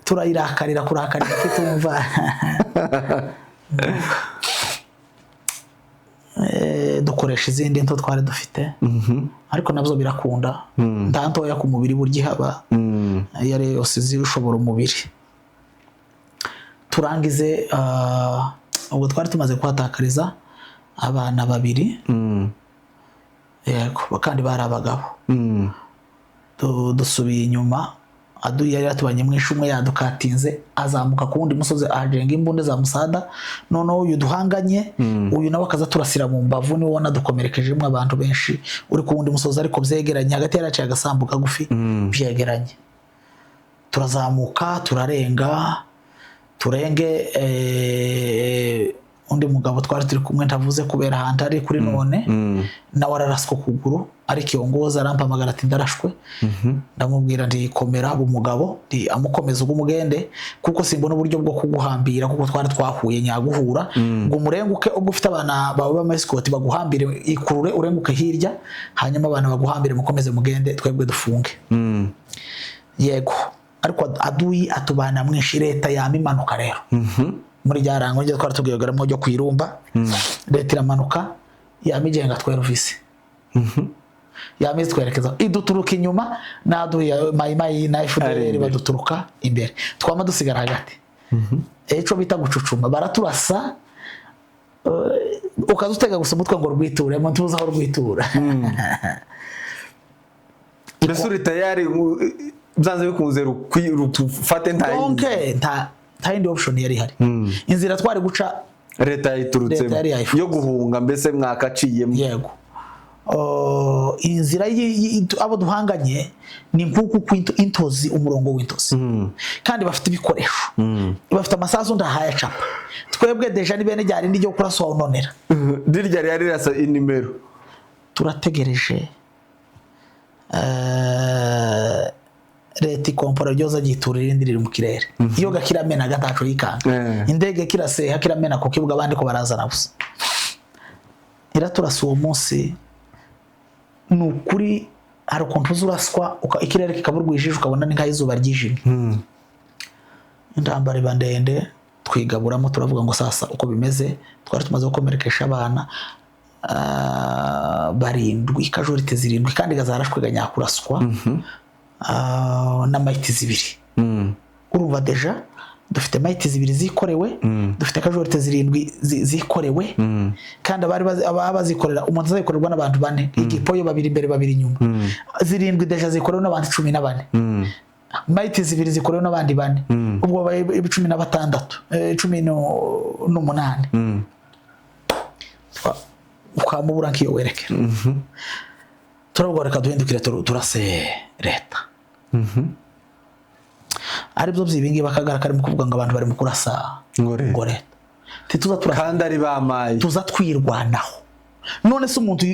turayirakarira kurakarira kitumva dukoresha izindi nto twari dufite ariko nabyo birakunda ntantoya ku mubiri burya haba yare yose zishobora umubiri turangize ubwo twari tumaze kuhatakariza abana babiri yego kandi bari abagabo dusubiye inyuma adu yari yatubanye mwinshi umwe yadukatinze azamuka ku wundi musozi ajenga imbunde za musada noneho uyu duhanganye uyu nawe akaza turasira mu mbavu ni wona dukomerekejemo abantu benshi uri ku wundi musozi ariko byegeranye hagati yaraciye agasambu kagufi byegeranye turazamuka turarenga turenge undi mugabo twari turi kumwe ntavuze kubera ahantu ari kuri none nawe araraswa kuguru ariko iyo ngoza arampamagara ati ndarashwe ndamubwira ndi komera abo mugabo ndi amukomeza ubumugende kuko simbona uburyo bwo kuguhambira kuko twari twahuye nyaguhura ngo murenguke ugufite abana bawe b'amaskoti baguhambire ikurure urenguke hirya hanyuma abana baguhambire mukomeze mugende twebwe dufunge yego ariko aduyi atubana mwinshi leta yamimanuka rero muri ryarango nje twari tugiyogeramo ryo kwirumba leta iramanuka yamigenga tweruvise yamize twerekeza iduturuka inyuma naduye mayimayi na FDR baduturuka imbere twama dusigara hagati eco bita gucucuma baraturasa ukazutega gusa umutwe ngo rwiture mu ntuza aho rwitura mbese tayari byanze bikunze rufate nta yindi option yari hari inzira twari guca leta yiturutse yo guhunga mbese mwakaciyemo yego inzira abo duhanganye ni nkuko intozi umurongo w'intozi kandi bafite ibikoresho bafite amasasu ndahaya capa twebwe deja ni bene ryari ndijyo kuraswa unonera dirya yari rasa inimero turategereje leta ikompora ryoza giturira indi riri mu kirere iyo gakiramena gataco yikanga indege kiraseha kiramena ko kibuga abandi ko barazana gusa iraturasa uwo munsi nukuri hari ukuntu uzuraswa ikirere kikaburwijije ukabona ni nk'izuba ryijimye intambara iba ndende twigaburamo turavuga ngo sasa uko bimeze twari tumaze gukomerekesha abana barindwi kajorite zirindwi kandi gazarashwe ganyakuraswa na maiti zibiri urumva deja dufite maiti zibiri zikorewe dufite kajorite zirindwi zikorewe kandi abari abazikorera umuntu azayikorerwa n'abantu bane igipoyo babiri imbere babiri inyuma zirindwi deja zikorewe n'abandi 14 maiti zibiri zikorewe n'abandi bane ubwo baye 16 18 ukamubura nkiyo werekera turabwo duhindukire turase leta aribyo byibingi bakagaraka mu kuvuga ngo abantu bari mu kurasa ngo leta tituza kandi ari bamaye tuza twirwanaho none se umuntu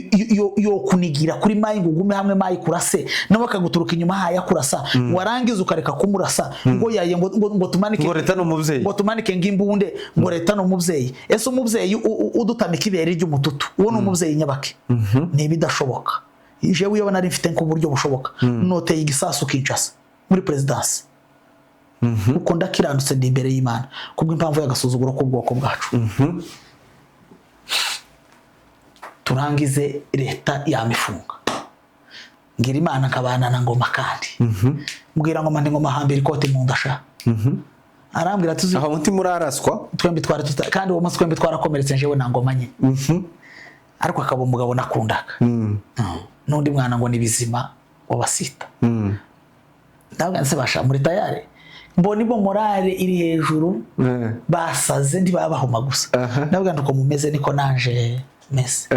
yo kunigira kuri mayi ngugume hamwe mayi kurase nawe akaguturuka inyuma haya kurasa warangiza ukareka kumurasa ngo yaye ngo tumanike ngo leta no muvyeyi ngo tumanike ngimbunde ngo leta no muvyeyi ese umuvyeyi udutamika ibere ry'umututu uwo no muvyeyi nyabake ni bidashoboka jewe iyo nari mfite ko buryo bushoboka noteye igisasu Kinshasa muri presidence uko ndakiranutse ndi imbere y'Imana kubwo impamvu y'agasuzuguro k'ubwoko bwacu turangize leta yamifunga ngira Imana kabana na ngoma kandi mbwira ngoma ndi ngoma hambira ikote mu ndasha arambwira tuzi aho muti muraraswa twembi twari kandi uwo munsi twembi twarakomeretse jewe na ngoma nye ariko akaba umugabo nakundaka nundi mwana ngo nibizima wabasita ndavuga nse basha muri tayari mboni bo morale iri hejuru basaze ndi babahoma gusa ndavuga nduko mumeze niko nanje mese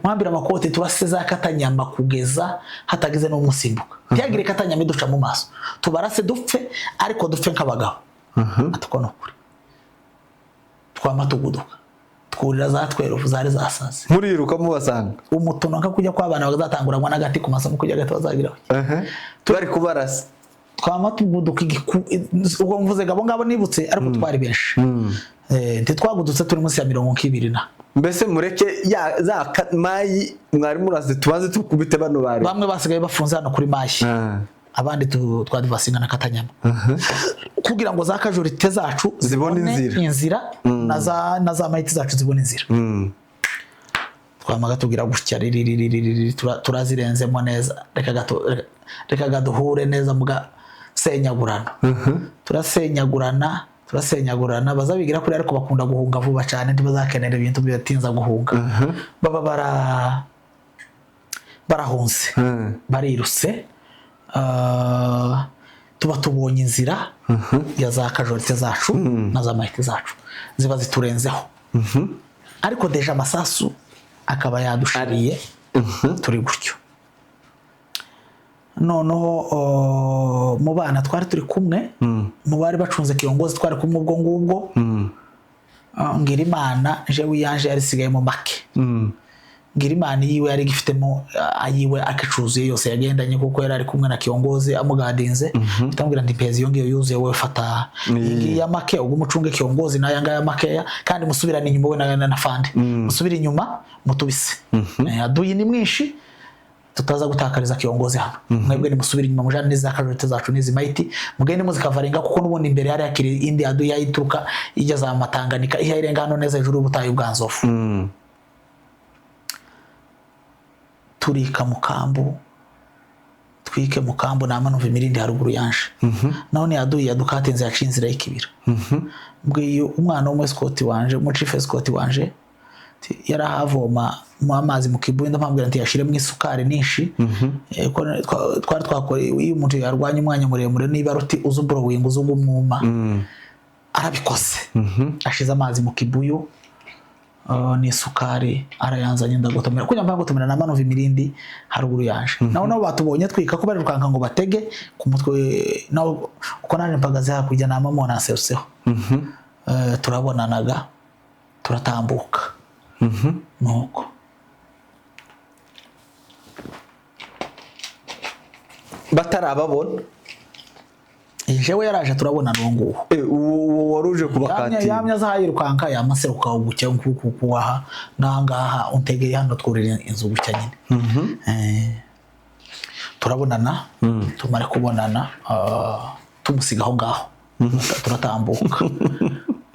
mwambira amakoti tubase za katanyama kugeza hatagize no musimbuka byagire katanyama duca mu maso tubarase dupfe ariko dupfe nk'abagabo atako no kuri twamatuguduka twurira za twerufu zari zasaze muriruka mubasanga umutono nka kujya kwabana bazatanguranywa n'agati ku maso kujya gato bazagira tubari kubarasa twamatuguduka ubwo mvuze gabo ngabo nibutse ariko twari benshi ntitwagudutse turi munsi ya 20 na mbese mureke ya za mayi mwari muraze tubaze tukubite bano bari bamwe basigaye bafunze hano kuri mayi abandi twari basingana katanyama kugira ngo za kajorite zacu zibone inzira na za mayiti zacu zibone inzira twamaga tugira gutya turazirenzemo neza reka gaduhure neza muga senyagurana turasenyagurana bazabigira kuri ariko bakunda guhunga vuba cyane ntibazakenera ibintu bibatinza guhunga baba barahunze bariruse tuba tubonye inzira ya za kajorite zacu na za mayite zacu ziba ziturenzeho ariko deja amasasu akaba yadushariye turi gutyo noneho mu bana twari turi kumwe mu bari bacunze kiyongozi twari kumwe ubwo ngubwo ngira Imana jewe yanje yari sigaye mu make ngira Imana yiwe yari gifitemo ayiwe akicuzuye yose yagendanye kuko yari ari kumwe na kiyongozi amugadinze bitambwira ndi pezi yongiye yuzuye we fata ya make ubwo mucunge kiyongozi na yanga ya make kandi musubirane inyuma we na fande musubira inyuma mutubise aduyi ni mwinshi tutaza gutakariza kiyongozi hano mwebwe ni musubira inyuma mujane neza kajorite zacu nizi mayiti mugende muzikavaringa kuko nubundi imbere yari yakiri indi adu yayituruka igeza amatanganika ihayirenga hano neza hejuru y'ubutayu bwanzofu turika mukambu twike mukambu na manuva imirindi haruguru yanje none yaduye yadukatenze yacinzira y'ikibira mbwiyo umwana w'umwescoti wanje mu chief escort wanje yarahavoma mu amazi mu kibuye ndamubwira nti yashire mu isukari ninshi twari twakora iyo umuntu yarwanya umwanya muremure niba ruti uzuburo wingu uzugumwuma arabikose ashize amazi mu kibuyo ni isukari arayanzanye ndagotomera kunya mbango tumena na manuva imirindi haruguru yanje naho nabo batubonye twika ko bari rukanka ngo batege ku mutwe naho uko naje mpagaze hakujya na mama naseruseho turabonanaga turatambuka nuko batarababona jewe yaraje turabona nongo uwo waruje kubakati yamya zayirukanka yamaseruka gucya nkuko kuwaha nangaha untegeye hano twurira inzu gucya nyine turabonana tumare kubonana tumusigaho ngaho turatambuka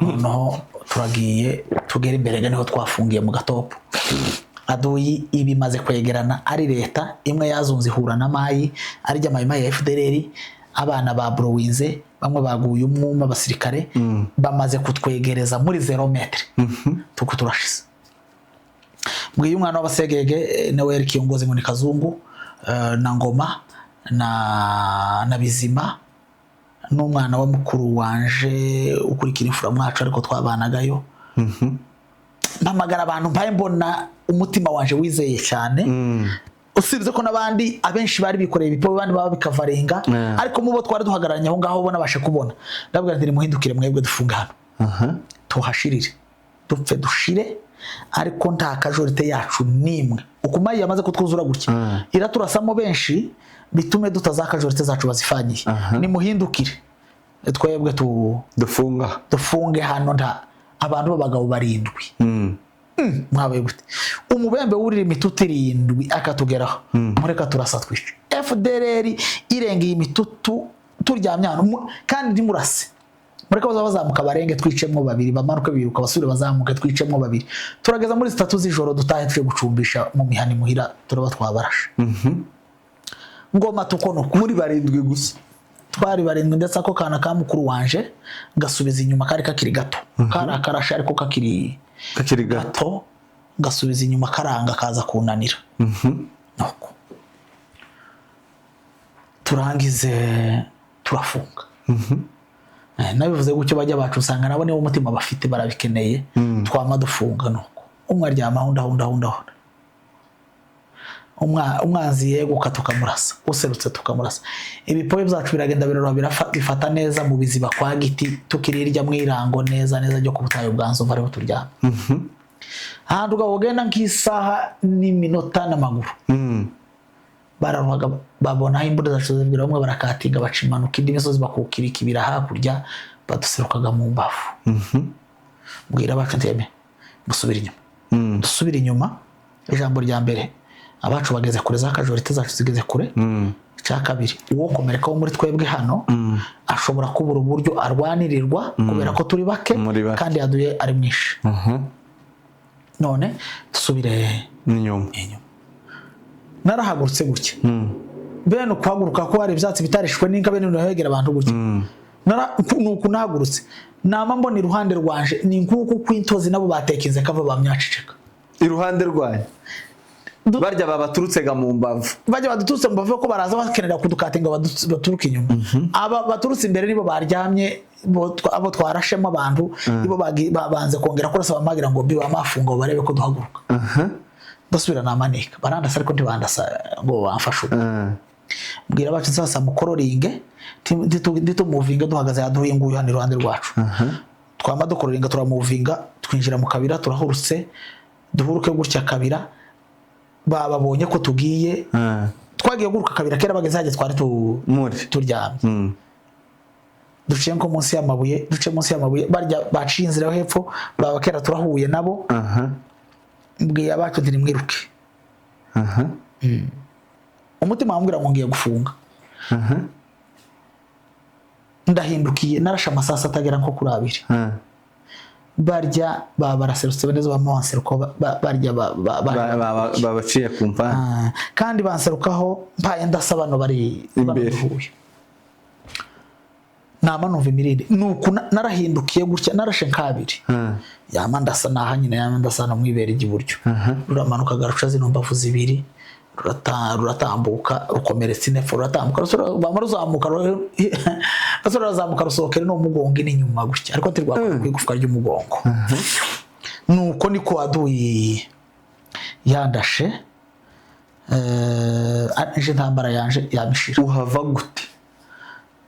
no turagiye tugera imbere niho twafungiye mu gatopo aduyi ibimaze kwegerana ari leta imwe yazunze ihura na mayi ari jya ya FDLR abana ba Browinze bamwe baguye umwuma basirikare bamaze kutwegereza muri 0 metre tuko turashize mbwiye umwana w'abasegege nawe yari kiyongozi mu Kazungu na Ngoma na Bizima n'umwana wa mukuru wanje ukurikira imfura mwacu ariko twabanagayo mpamagara abantu mpaye mbona umutima wanje wizeye cyane usibye ko nabandi abenshi bari bikoreye ibipo bandi baba bikavarenga ariko mubo twari duhagararanye aho ngaho ubona bashe kubona ndabwira ndi muhindukire mwebwe dufunga hano tuhashirire dupfe dushire ariko nta kajorite yacu nimwe ukumaye yamaze kutwuzura gutya iraturasamo benshi bitume tutazakajorite zacu bazifanyiye ni muhindukire twebwe dufunge hano nta abantu b'abagabo barindwi mwabaye gute umubembe wurira imitutu 7 akatugeraho mureka turasa twice FDLR irengeye imitutu turyamye hano kandi ndimurase mureka bazamuka barenge twicemo 2 bamanuke biruka basubire bazamuke twicemo 2 turageza muri 3 z'ijoro dutahe tuje gucumbisha mu mihani muhira turaba twabarashe Ngoma tukono muri 7 gusa twari 7 ndetse ako kana ka mukuru wanje gasubiza inyuma kari kakiri gato karakarasha ariko kakiri gato gasubiza inyuma karanga kaza kunanira nuko turangize turafunga nabivuze gucyo bajya bacu usanga nabo nibo umutima bafite barabikeneye twama dufunga nuko umwe aryama hunda umwanzi yeguka tukamurasa userutse tukamurasa ibipoye byacu biragenda birora bifata neza mu biziba kwa giti tukirirya mwirango neza ryo ku butayo bwanzo bari turyama ahantu gahogenda nk'isaha n'iminota n'amaguru bararuhaga babona imbunda zacu zibwira bamwe barakatinga bacimanuka indi misozi bakukira ikibira hakurya baduserukaga mu mbavu mbwira bakateme dusubira inyuma ijambo rya mbere abacu bageze kure za kajorite zacu zigeze kure cya kabiri uwo komereka wo muri twebwe hano ashobora kubura uburyo arwanirirwa kubera ko turi bake kandi yaduye ari mwinshi none dusubire inyuma narahagurutse gutya bene kuhaguruka ko hari ibyatsi bitarishwe n'inka bene nahegera abantu gutya nuko nahagurutse nama mbona iruhande rwanje ni nkuko kwintozi nabo batekinze kava bamyaciceka iruhande rwanyu barya babaturutse mu mbavu bajya baduturutse mu mbavu ko baraza bakenera kudukatinga baturuka inyuma aba baturutse imbere nibo baryamye abo twarashemo abantu nibo babanze kongera kurasa bamagira ngo biba amafungo barebe ko duhaguruka basubira namanika barandasa ariko ntibandasa ngo bamfashe mbwira bacu sasa mukororinge nditumuvinga duhagaze yaduhinguye hano iruhande rwacu twama dukororinga turamuvinga twinjira mu kabira turahurutse duhuruke gutya kabira babonye ko tugiye twagiye guruka kabira kera bageze haje twari turyamye duciye nko munsi y'amabuye barya baciye inzira yo hepfo baba kera turahuye nabo mbwiye abacu ndiri mwiruke umutima wambwira ngo ngiye gufunga ndahindukiye narasha amasasa atagera nko kuri 2 barya baraserutse neza bamanseruko barya babaciye kumpa kandi banserukaho mpaye ndasabano bari imbere nama numva imirinde nuko narahindukiye gutya narashe nkabiri yama ndasa naha nyine yama ndasa no mwibere igiburyo ruramanuka garuca zino mbavu zibiri ruratambuka rukomeretsa inepfo ruratambuka rurazamuka rusohokera no mugongo n'inyuma gutya ariko atirwa kwigufwa ry'umugongo nuko niko waduye yandashe anje ntambara yanje yamishira uhava gute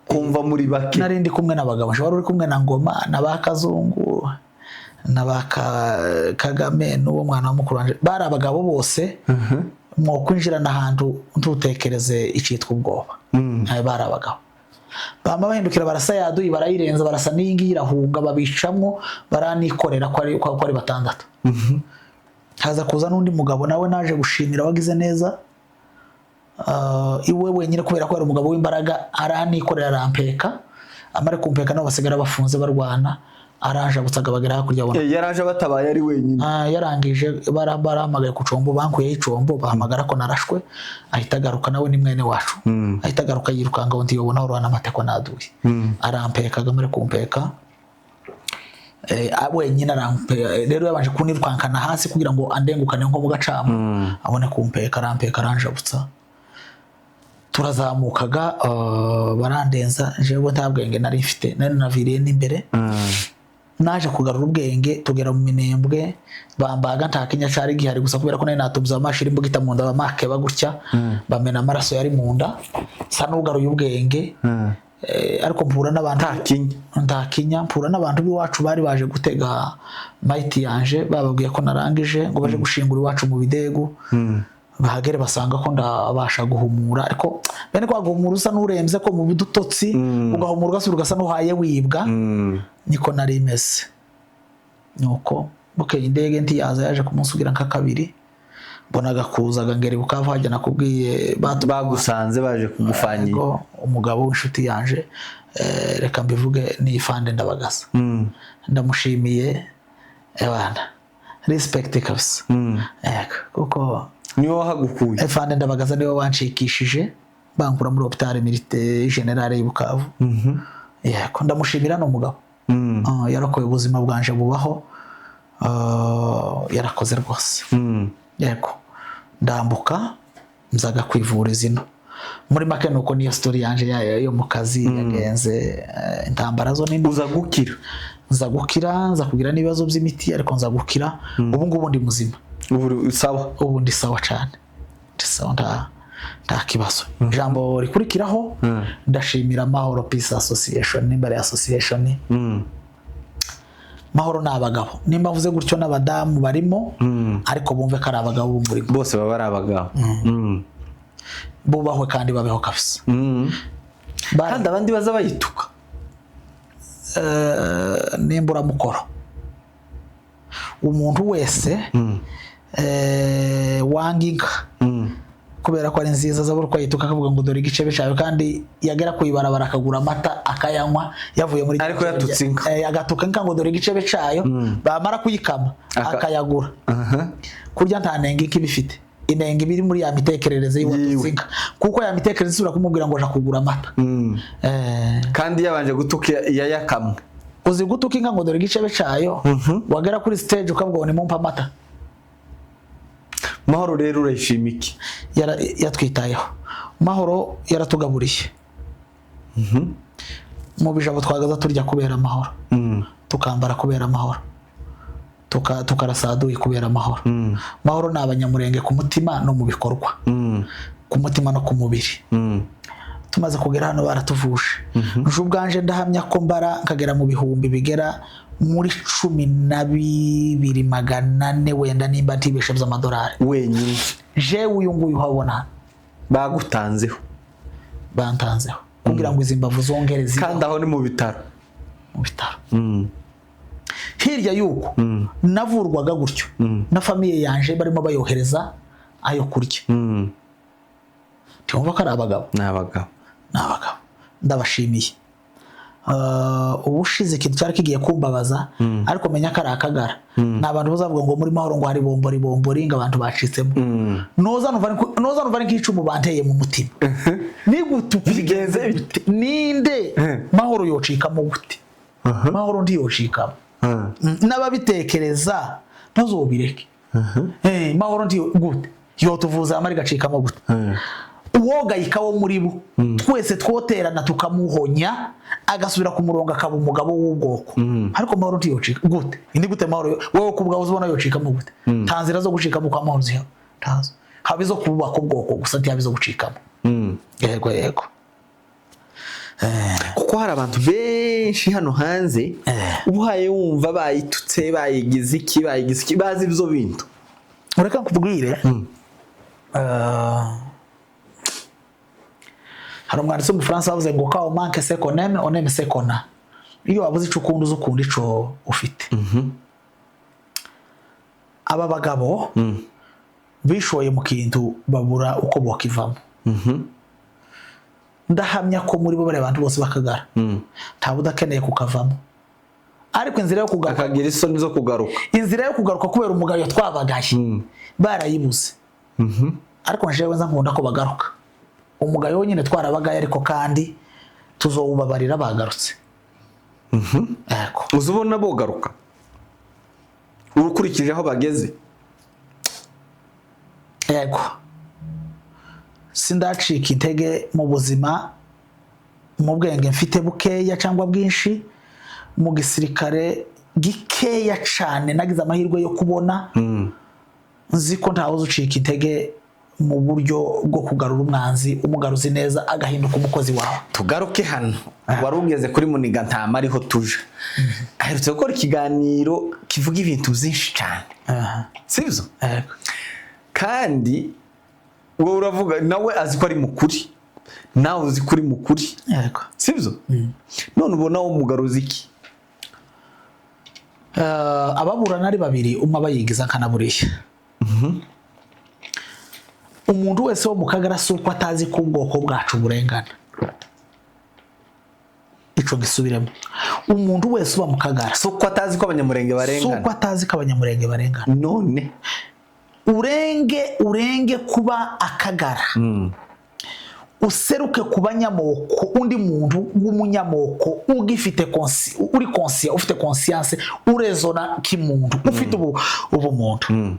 kumva muri bake narindi kumwe n'abagabo wari uri kumwe na Ngoma n'abakazungu n'abakagame n'uwo mwana wa mukuru wanje bari abagabo bose mo kwinjira n'ahantu ntutekereze icitwa ubwoba bari abagabo bama bahindukira barasa yaduye barayirenza barasa n'ingi irahunga babicamwo baranikorera ko ari 6 haza kuza n'undi mugabo nawe naje gushimira wagize neza iwe wenyine kubera ko ari umugabo w'imbaraga aranikorera arampeka amare kumpeka no basigara bafunze barwana araje gutsaga bagera hakurya bona yaraje batabaye ari wenyine yarangije barahamagaye ku combo bankuye icombo bahamagara ko narashwe ahita garuka nawe ni mwene wacu ahita garuka yirukanga undi yobona urwana amateko naduye arampeka gamare kumpeka wenyine arampeka rero yabanje kunirwankana hasi kugira ngo andengukane nko mu gacamo abone kumpeka arampeka aranjabutsa turazamukaga barandenza jewe ntabwenge nari mfite nari naviriye n'imbere naje kugarura ubwenge tugera mu minembwe bambaga ntakinya cyari gihari gusa kubera ko nari natubuza amashiri mbugita mu nda bamake bagutya bamena amaraso yari mu nda sa nugaruye ubwenge ariko mpura n'abantu ntakinya mpura n'abantu biwacu bari baje gutega mighty yanje bababwiye ko narangije ngo baje gushingura iwacu mu bidego bahagere basanga ko ndabasha guhumura ariko bene kwa guhumura usa n'uremze ko mu bidutotsi ugahumura ugasa n'uhaye wibwa niko nari meze nuko bukeye indege ntiyaza yaje kumusugira nka 2 mbonaga kuzaga ngere bukava hajya nakubwiye bagusanze baje kugufanyira umugabo w'inshuti yanje reka mbivuge ni Fande Ndabagasa ndamushimiye abana respect kabisa kuko niwo wahagukuye Fande Ndabagasa niwe wancikishije bankura muri hôpital militaire général y'Ibukavu ko ndamushimira no mugabo yarakoye ubuzima bwanje bubaho yarakoze rwose yego ndambuka nzaga kwivuriza ino muri make nuko niyo story yanje yo mu kazi yagenze intambara zo nini uza gukira nza gukira, nza kugira n'ibibazo by'imiti ariko nza gukira. Ubu ngubu ndi muzima, ubu ndi sawa cyane, ndi sawa, nta kibazo. Ijambo rikurikiraho ndashimira Mahoro Peace Association n'imbere association. Mahoro n'abagabo, nimba mvuze gutyo n'abadamu barimo, ariko bumve ko ari abagabo b'umurimo, bose baba ari abagabo, bubahwe kandi babeho kabisa. Kandi abandi baza bayituka n'imburamukoro. Umuntu wese wanga inka kubera ko ari nziza zabura ko yituka akavuga ngo dore igicebe cyawe, kandi yagera kuyibarabara akagura amata akayanywa yavuye muri, ariko yatutse inka, yagatuka inka ngo dore igicebe cyayo, bamara kuyikama akayagura. Kurya nta nenge inka ibifite, inenge biri muri ya mitekerereze y'uwatutse inka, kuko ya mitekerereze isura kumubwira ngo aja kugura amata. Kandi yabanje gutuka yayakamwe. Uzi gutuka inka ngo dore igicebe cyayo, wagera kuri stage ukavuga ngo nimumpa amata. Mahoro rero urayishimiki, yatwitayeho. Mahoro yaratugaburiye. Mu bijabo twagaza turya kubera Mahoro, tukambara kubera Mahoro, tukarasaduye kubera Mahoro. Mahoro ni abanyamurenge ku mutima no mu bikorwa, ku mutima no ku mubiri. Tumaze kugera hano baratuvuje. Nje ubwanje ndahamya ko mbara nkagera mu bihumbi bigera muri 12,400 wenda nimba ntibeshe by'amadolari wenyine. Je uyu nguyu habona bagutanzeho, bantanzeho kugira ngo izi mbavu zongere ziba, kandi aho ni mu bitaro, hirya yuko navurwaga gutyo na famiye yanje barimo bayohereza ayo kurya. Tumva ko ari abagabo, n'abagabo ndabashimiye. Ubushize ikintu cyari kigiye kumbabaza, ariko menya ko ari akagara. N'abantu bazavuga ngo muri Mahoro ngo hari bombori ngo abantu bacitsemo. Noza numva ari nk'icumu banteye mu mutima. Nigutupigenze ninde Mahoro yocikamo gute? Mahoro ndi yocikamo. N'ababitekereza ntazobireke. Mahoro ndi gute yotuvuza amari gacikamo gute? Uwoga ikawo muri bo twese twoterana tukamuhonya agasubira ku murongo akaba umugabo w'ubwoko. Ariko Mahoro ntiyocika gute? Indi gute Mahoro wowe kubwaho uzibona yocikamo gute? Tanzira zo gucikamo kwa Mahoro ziha tazo, habizo kubaka ubwoko gusa ntiyabizo gucikamo. Yego kuko hari abantu benshi hano hanze ubuhaye wumva bayitutse bayigize iki bazi ibyo bintu. Ureka kubwire hari umwanditsi mu France avuze ngo ka manque se connaît on aime se connaît. Iyo wabuze ico ukunda uzukunda ico ufite. Aba bagabo bishoye mu kintu babura uko bokivamo. Ndahamya ko muri bo bari abantu bose bakagara, nta budakeneye kukavamo. Ariko inzira yo kugaruka akagira isoni zo kugaruka, inzira yo kugaruka kubera umugayo twabagaye barayibuze. Ariko njewe nza nkunda ko bagaruka. Umugayo wonyine twarabagaye, ariko kandi tuzowubabarira bagarutse. Yego uzubona bogaruka urukurikije aho bageze. Yego sindacika intege mu buzima, mu bwenge mfite bukeya cyangwa bwinshi, mu gisirikare gikeya cyane nagize amahirwe yo kubona. Nzi ko ntawe uzucika intege mu buryo bwo kugarura umwanzi, umugaruzi neza agahinduka umukozi wawe. Tugaruke hano wari ugeze kuri Muniga Ntama ariho tuje. Aherutse gukora ikiganiro kivuga ibintu byinshi cyane, sibyo? Kandi wowe uravuga nawe azi ko ari mukuri, nawe uzi kuri mukuri, sibyo? None ubona wo mugaruzi iki? Ababurana ari babiri, umwe abayigiza kanaburiye. Umuntu wese wo mukagara suko atazi ko ubwoko bwacu burengana. Ico gisubiremo. Umuntu wese uba mukagara suko atazi ko abanyamurenge barengana. Suko atazi ko abanyamurenge barengana. None urenge kuba akagara. Useruke ku banyamoko, undi muntu w'umunyamoko ugifite uri conscient, ufite conscience, urezona kimuntu, ufite ubumuntu.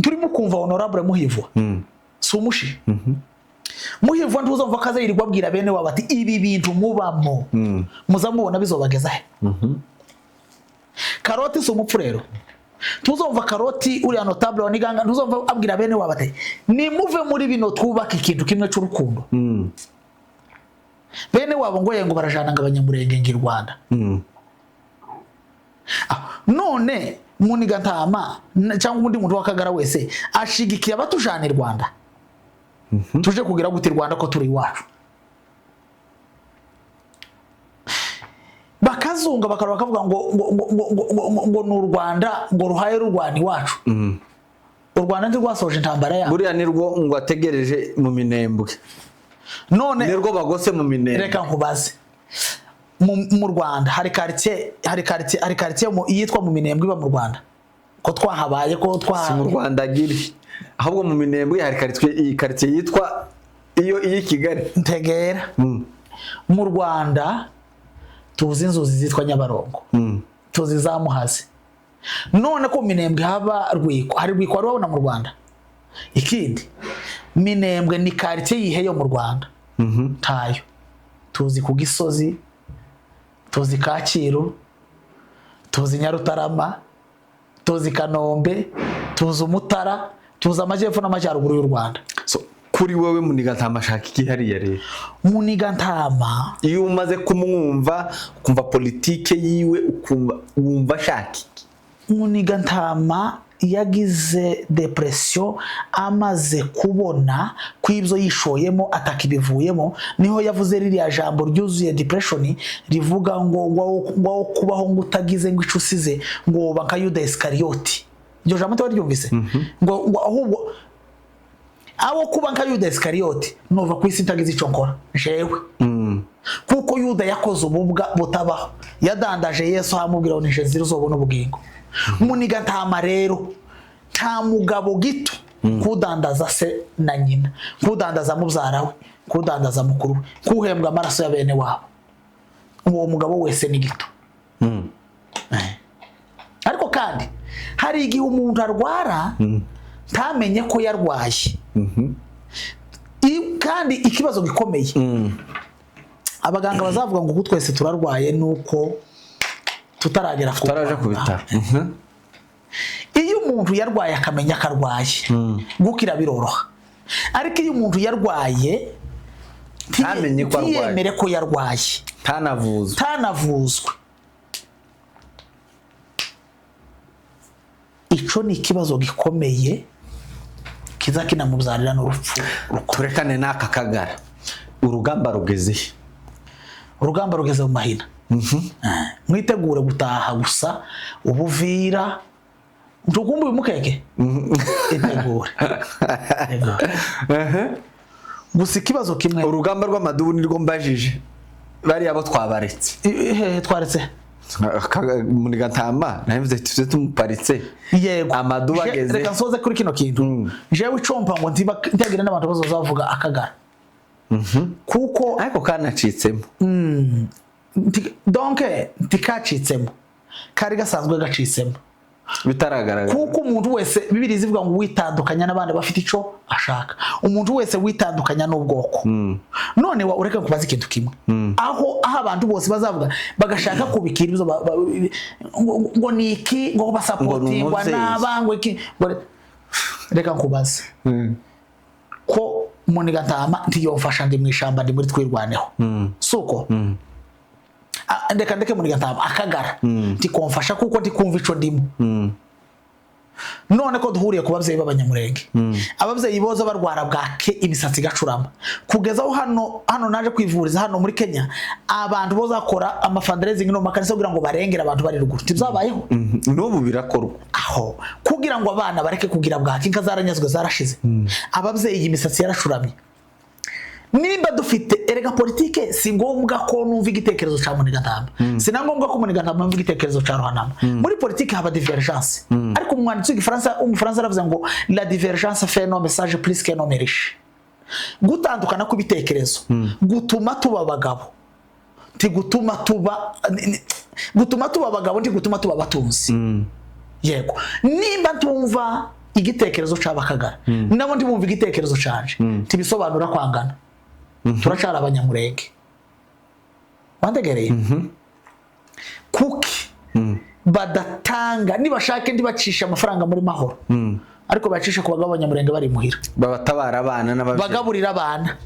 Turimo kumva honorable Muhivwa sumushi muhivwa ntuzumva kaze yirirwa abwira bene wabo ati ibi bintu mubamo muzamubona bizobageza he. Karoti si umupfu rero. Tuzumva Karoti uri notable waniganga ntuzumva abwira bene wabo ati nimuve muri bino twubaka ikintu kimwe cy'urukundo. Bene wabo ngo yengo barajana ngabanyamurenge ng'i Rwanda. None Muniga Ntama cyangwa undi muntu wakagara wese ashigikiye abatujana i Rwanda. Tuje kugira guti Rwanda ko turi iwacu. Bakazunga bakarwa kavuga ngo n'u Rwanda ngo ruhaye rurwani iwacu. U Rwanda ndi rwasoje intambara ya. Buriya nirwo ngo ategereje mu Minembwe. None nirwo bagose mu Minembwe. Reka nkubaze. Mu Rwanda hari quartier yitwa mu Minembwe iba mu Rwanda. Ko twahabaye ko si mu Rwanda agiri. Ahubwo mu Minembwe hari quartier yitwa iyi Kigali Ntegera. Mu Rwanda tuzi inzuzi zitwa Nyabarongo. Tuzi za Muhazi. None ko Minembwe haba Rwiko, hari Rwiko warabona mu Rwanda. Ikindi Minembwe ni quartier yihe yo mu Rwanda. Tayo. Tuzi ku Gisozi, tuzi Kacyiru, tuzi Nyarutarama, tuzi Kanombe, tuzi Umutara, tuzi amajyepfo n'amajyaruguru y'u Rwanda. So kuri wewe Muniga Ntama shaka iki hariya rero? Muniga Ntama iyo umaze kumwumva ukumva politike yiwe ukumva wumva shaka iki? Muniga Ntama yagize depression amaze kubona kw'ibyo yishoyemo atakibivuyemo, niho yavuze ririya jambo ryuzuye depression rivuga ngo kubaho ngo utagize ngo icusize ngo baka Yuda Iskariyoti. Iryo jambo twaryumvise ngo ahubwo aho kuba nka Yuda Iskariyoti nova kwisi ntagize ico nkora jewe. Kuko Yuda yakoze ububwa butabaho, yadandaje Yesu hamubwira ngo nije ziruzobona ubugingo. Muniga Ntama rero nta mugabo gito kudandaza se na nyina, kudandaza mubyara we, kudandaza mukuru, kuhembwa amaraso ya bene wabo. Uwo mugabo wese ni gito. Ariko kandi hari igihe umuntu arwara ntamenye ko yarwaye. Kandi ikibazo gikomeye abaganga bazavuga ngo twese turarwaye nuko tutaraje ku bitaro. Iyo umuntu yarwaye akamenya akarwaye gukira biroroha, ariko iyo umuntu yarwaye ntamenye ko arwaye, yemere ko yarwaye, tanavuzwe, ico ni ikibazo gikomeye kiza kinamuzarira n'urupfu. Turekane n'aka kagara. Urugamba rugeze. Urugamba rugeze mu mahina. Mwitegure gutaha gusa ubuvira ntukumbuye umukeke. Itegure. Gusa ikibazo kimwe. Urugamba rw'amadubu nirwo mbajije. Bari abo twabaretse. Twaretse. Muniga Ntama navuze tuze tumuparitse. Yego. Amadubu ageze. Reka nsoze kuri kino kintu. Jewe icompa ngo ntibagira n'abantu bazozavuga akagara. Kuko ariko kanacitsemo. Donc tikacitsemo. Kari gasanzwe gacitsemo. Bitaragaragara. Kuko umuntu wese Bibiliya ivuga ngo witandukanya n'abandi bafite ico ashaka. Umuntu wese witandukanya n'ubwoko. None wa ureka kubaza ikintu kimwe. Aho abantu bose bazavuga bagashaka kubikira ibizo ngo niki ngo basapotingwa n'abangwe iki. Reka nkubaza. Ko Muniga Ntama ntiyofasha ndi mwishamba ndi muri twirwaneho. Suko. Ndeke Muniga Ntama akagara ndikomfasha kuko ndikumva ico ndimo. None ko duhuriye ku babyeyi b'abanyamurenge, ababyeyi boza barwara bwake imisatsi gacurama, kugeza aho hano naje kwivuriza hano muri Kenya abantu bozakora amafundraising no makanisa kugira ngo barengere abantu bari ruguru. Tibyabayeho n'ubu birakorwa aho kugira ngo abana bareke kugira bwake inka zaranyazwe zarashize. Ababyeyi imisatsi yaracuramye. Nimba dufite erega politike si ngombwa ko numva igitekerezo ca Muniga Ntama. Sinangombwa ko Muniga Ntama numva igitekerezo ca Ruhanama. Muri politike haba divergence. Ariko umwanditsi w'Igifaransa aravuze ngo la divergence fait nos messages plus que nos riches. Gutandukana ku bitekerezo gutuma tuba abagabo. Gutuma tuba abagabo ndi gutuma tuba batunzi. Yego. Nimba tumva igitekerezo c'abakagara nabo ndi bumva igitekerezo canje tibisobanura kwangana. turacara abanyamurenge wandegereye kuki badatanga nibashake ndibacisha amafaranga muri mahoro ariko bacisha ku bagabo abanyamurenge bari muhira babatabara abana n'abavyeyi bagaburira abana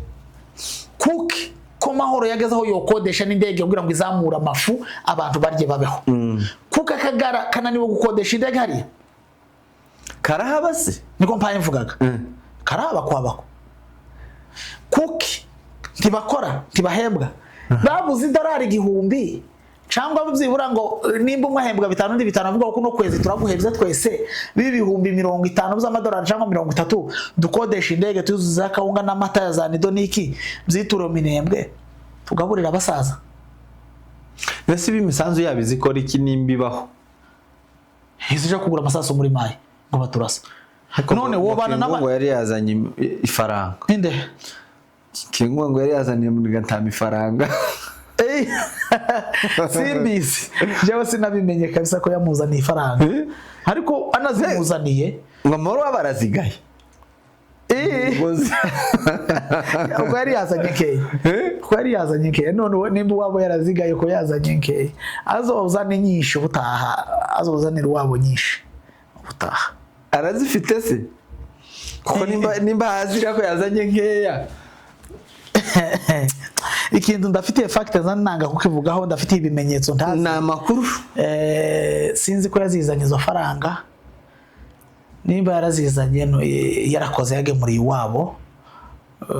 kuki ko mahoro yagezeho yokodesha n'indege kugira ngo izamura amafu abantu barye babeho kuko akagara kananiwe gukodesha indege hari karahaba se niko mpaye mvugaga karahaba kwabako kuki ntibakora ntibahembwa babuze idolari 1000 cyangwa byibura ngo nimba umwe ahembwa 5 ndi 5 avuga ko no kwezi turaguhebye twese bibihumbi 50 z'amadolari cyangwa 30 dukodesha indege tuzuza kawunga n'amata ya zanido niki byituro minembwe tugaburira abasaza nese bimisanzu yabizikora iki nimbibaho izije kugura amasaso muri mayi ngo baturasa none wo bana n'aba ngo yari yazanye ifaranga inde kingo ngo yari yazanye muri gatami ifaranga Simbisi jewe sinabimenye kabisa ko yamuzaniye ifaranga ariko anazimuzaniye ngamoro abarazigaye ubwo yari yazanye keye ko yari yazanye keye none nimba wabo yarazigaye ko yazanye keye azozana nyinshi butaha azozanira wabo nyinshi butaha arazifite se kuko nimba azira ko yazanye nkeya ikintu ndafitiye factors nanga kukivugaho ndafitiye ibimenyetso ntazi na makuru sinzi ko yazizanye zo faranga nimba yarazizanye no yarakoze yagemuriye iwabo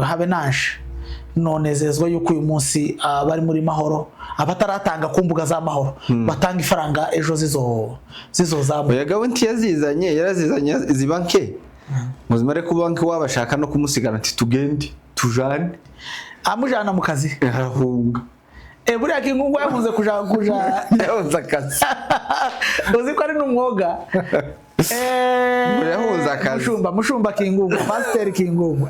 habe nanje nonezezwa yuko uyu munsi bari muri mahoro abataratanga ku mbuga za mahoro batanga ifaranga ejo zizozamu yagawe ntiyazizanye yarazizanye izibanke muzimare ku banki wabashaka no kumusigana ati tugende tujane amujana mu kazi arahunga buriya kingungu yakunze kuja yahoza akazi uzi ko ari n'umwoga yahoza akazi mushumba kingungu pasiteri kingungu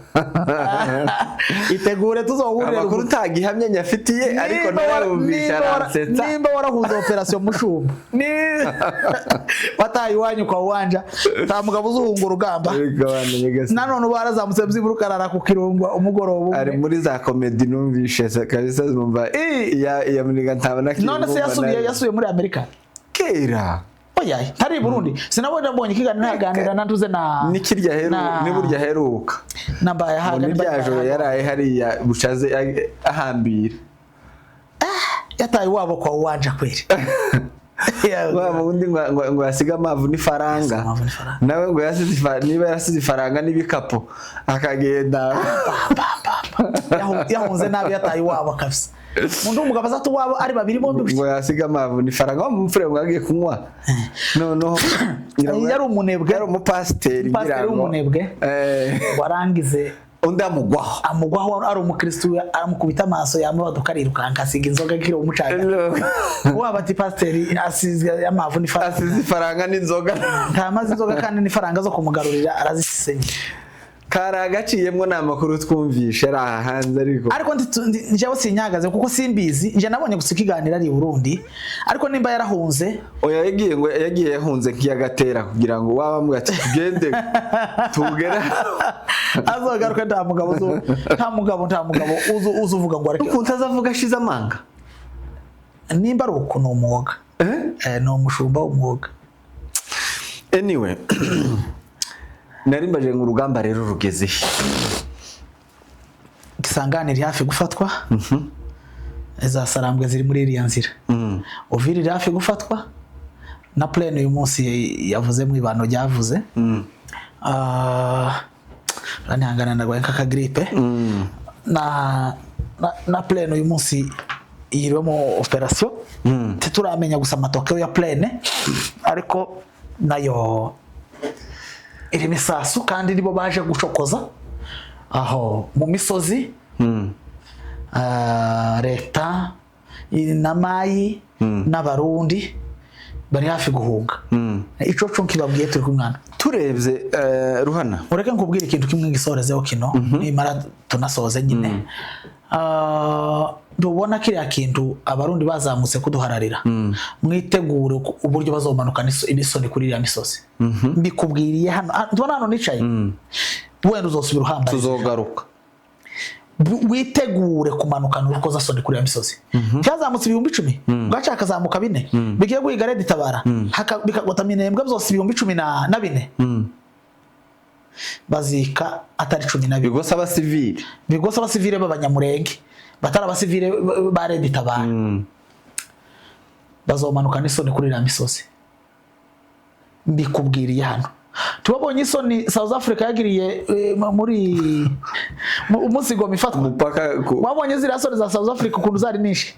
itegure tuzohurire amakuru utagihamye nyafitiye ariko narabumvisha aransetsa nimba warahuza operation mushumba ni wataye iwanyu kwa uwanja ta mugabo uzunga urugamba nanone barazamutse byiburuka arara ku kirungwa umugoroba ari muri za comedy numvishe kabisa zumva ya muniga ntabona none se yasubiye muri Amerika kera oya tari Burundi sinabona mbonye kiganira naganira nantuze na nikirya heru ni burya heruka nambaya haga ni byajo yaraye hariya bushaze ahambira yataye wabo kwa uwanja kweli waba undi ngo yasiga amavu n'ifaranga nawe ngo niba yarasize ifaranga n'ibikapo akagenda yahunze nabi yataye wabo kabisa mundu umugabo azatu wabo ari babiri bombi ngo yasiga amavu n'ifaranga wa mufure ngo agiye kunywa no yari umunebwe yari umupasiteri ngira ngo umunebwe warangize undi amugwaho ari umukristo aramukubita amaso yamubaduka arirukanka asiga inzoga kiro umucaga waba ati pasiteri asize amavu n'ifaranga asize ifaranga n'inzoga ntamaze inzoga kandi n'ifaranga zo kumugarurira arazisisenye karagaciyemwo namakuru twumvishe ara hanze ariko njyewe sinyagaze kuko simbizi nje nabonye gusikiganira ari Burundi ariko nimba yarahunze oya yagiye yahunze kiyagatera kugira ngo waba mugati tugende tugera azogaruka nta mugabo uzuvuga ngo ariko kuntazavuga shiza amanga nimba ari uko no umwoga no mushumba w'umwoga anyway narimbaje ngo urugamba rero rugeze Kisangani hafi gufatwa za Sarambwe ziri muri iriya nzira Uvira hafi gufatwa na plane uyu munsi yavuze mu ibano ryavuze ranihangana ndagwaye nkaka gripe na plane uyu munsi yirimo operation turamenya gusa amatokeo ya plane ariko nayo iri misasu kandi nibo baje gucokoza aho mu misozi leta n'amayi n'abarundi bari hafi guhunga ico cyo kibabwiye turi kumwana turebye ruhana ureke nkubwira ikintu kimwe gisorezeho kino nimara tunasoze nyine ndubona kiriya kintu abarundi bazamutse kuduhararira mwitegure uburyo bazomanuka imisoni kuri iriya misozi mbikubwiriye hano ndubona hano nicaye wenda uzosubira uhambaye tuzogaruka witegure kumanukana urukoza soni kuri ya misozi cyazamutse 10,000 gacha akazamuka 4 bigiye guhiga Red Tabara bikagota Minembwe byose 14 bazika atari 12 bigosa abasivile b'abanyamurenge batara abasivile ba Red Tabara bazomanukana isoni kuri ya misozi mbikubwiriye hano tubabonye isoni South Africa yagiriye muri umusigo mifatwa mupaka wabonye zira soni za South Africa kundu zari nishi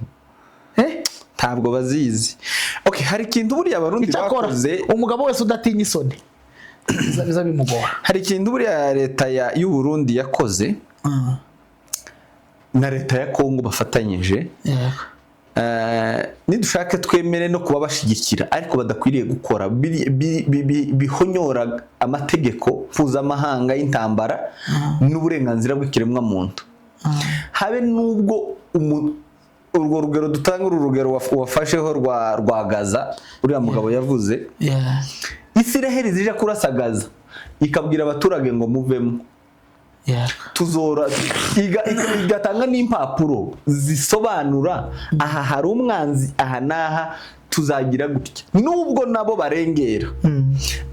ntabwo bazizi. Okay, hari ikintu buriya abarundi bakoze umugabo wese udatinya isoni biza bimugora. Hari ikintu buriya leta y'u Burundi yakoze na leta ya Kongo bafatanyije nidushake twemere no kuba bashigikira ariko badakwiriye gukora bihonyora amategeko mpuzamahanga y'intambara n'uburenganzira bw'ikiremwa muntu. Habe nubwo urwo rugero dutanga urugero wafasheho rwa Gaza uriya mugabo yavuze Isiraheli zije kurasa Gaza ikabwira abaturage ngo muvemo tuzora igatanga n'impapuro zisobanura aha hari umwanzi aha naha tuzagira gutya nubwo nabo barengera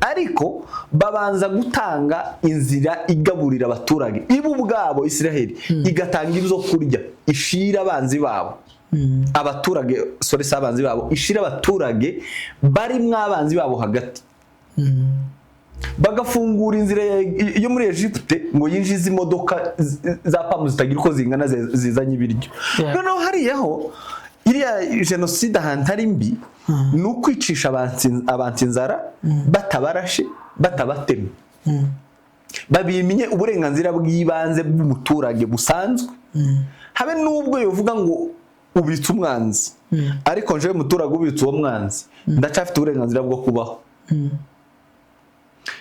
ariko babanza gutanga inzira igaburira abaturage ibo ubwabo Isiraheli igatanga ibyo kurya ishira abanzi babo abaturage abanzi babo ishira abaturage bari mwabanzi babo hagati bagafungura inzira yo muri Egypte ngo yinjize imodoka za pamu zitagira uko zingana zizanye ibiryo noneho hariyaho iriya genocide hantari mbi n'ukwicisha abantu inzara batabarashe batabatema babimenye uburenganzira bw'ibanze bw'umuturage busanzwe habe nubwo yovuga ngo ubitse umwanzi ariko nje umuturage ubitse uwo mwanzi ndacafite uburenganzira bwo kubaho.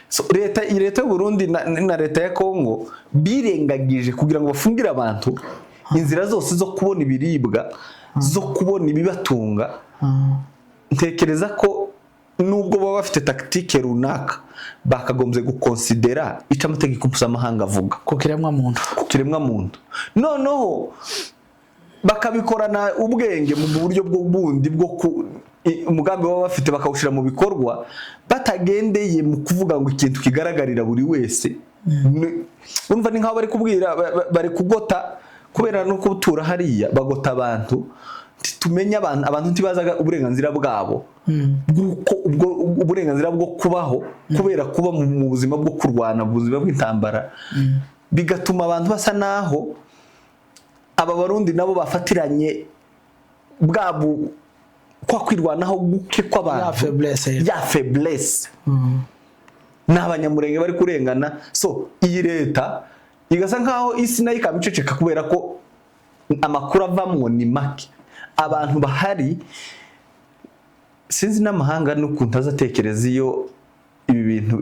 So leta y'u Burundi na leta ya Kongo birengagije kugira ngo bafungire abantu inzira zose zo kubona ibiribwa zo kubona ibibatunga. Ntekereza ko nubwo baba bafite tactique runaka bakagombye gukonsidera ica amategeko mpuzamahanga avuga ku kiremwa muntu noneho bakabikorana ubwenge mu buryo bw'ubundi bwo umugambi baba bafite bakawushira mu bikorwa batagendeye mu kuvuga ngo ikintu kigaragarira buri wese. Urumva ni nkaho bari kubwira bari kugota kubera no kutura hariya bagota abantu tumenye abantu ntibazaga uburenganzira bwabo bw'uko ubwo uburenganzira bwo kubaho kubera kuba mu buzima bwo kurwana ubuzima bw'intambara bigatuma abantu basa naho aba Barundi nabo bafatiranye bwabo kwa kwirwanaho guke kw'abantu ya faiblesse n'abanyamurenge bari kurengana. So iyi leta igasa nkaho isi nayo ikabiceceka kubera ko amakuru avamwo ni make abantu bahari sinzi n'amahanga n'ukuntu azatekereza iyo ibi bintu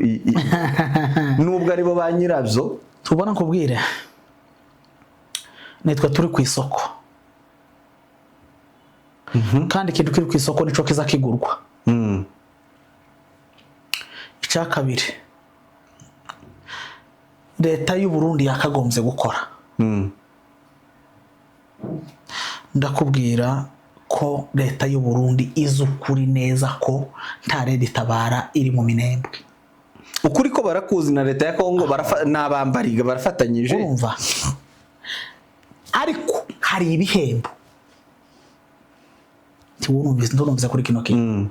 nubwo ari bo ba nyirabyo tubona kubwira nitwa turi ku isoko kandi ikintu kiri ku isoko nico kiza kigurwa. Icya kabiri leta y'u Burundi yakagombye gukora ndakubwira ko leta y'u Burundi izukuri neza ko nta Red Tabara iri mu Minembwe. Ukuri ko barakuzi na leta ya Kongo nabambariga barafatanyije urumva ariko hari ibihembo ndumvise kuri kino kintu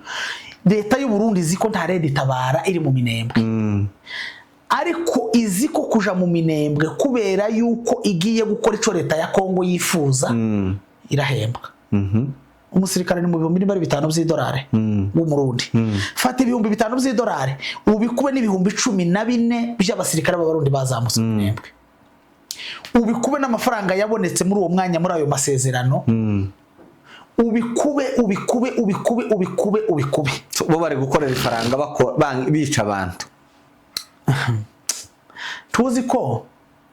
leta y'u Burundi iziko nta Red Tabara iri mu Minembwe ariko iziko kuja mu Minembwe kubera yuko igiye gukora ico leta ya Kongo yifuza irahembwa. Umusirikare ni mu $5,000 by'idolari w'umurundi fata $5,000 by'idolari ubikube n'ibihumbi 14 by'abasirikare b'abarundi bazamutse mu Minembwe ubikube n'amafaranga yabonetse muri uwo mwanya muri ayo masezerano ubikube bo bari gukorera ifaranga bica abantu. Tuzi ko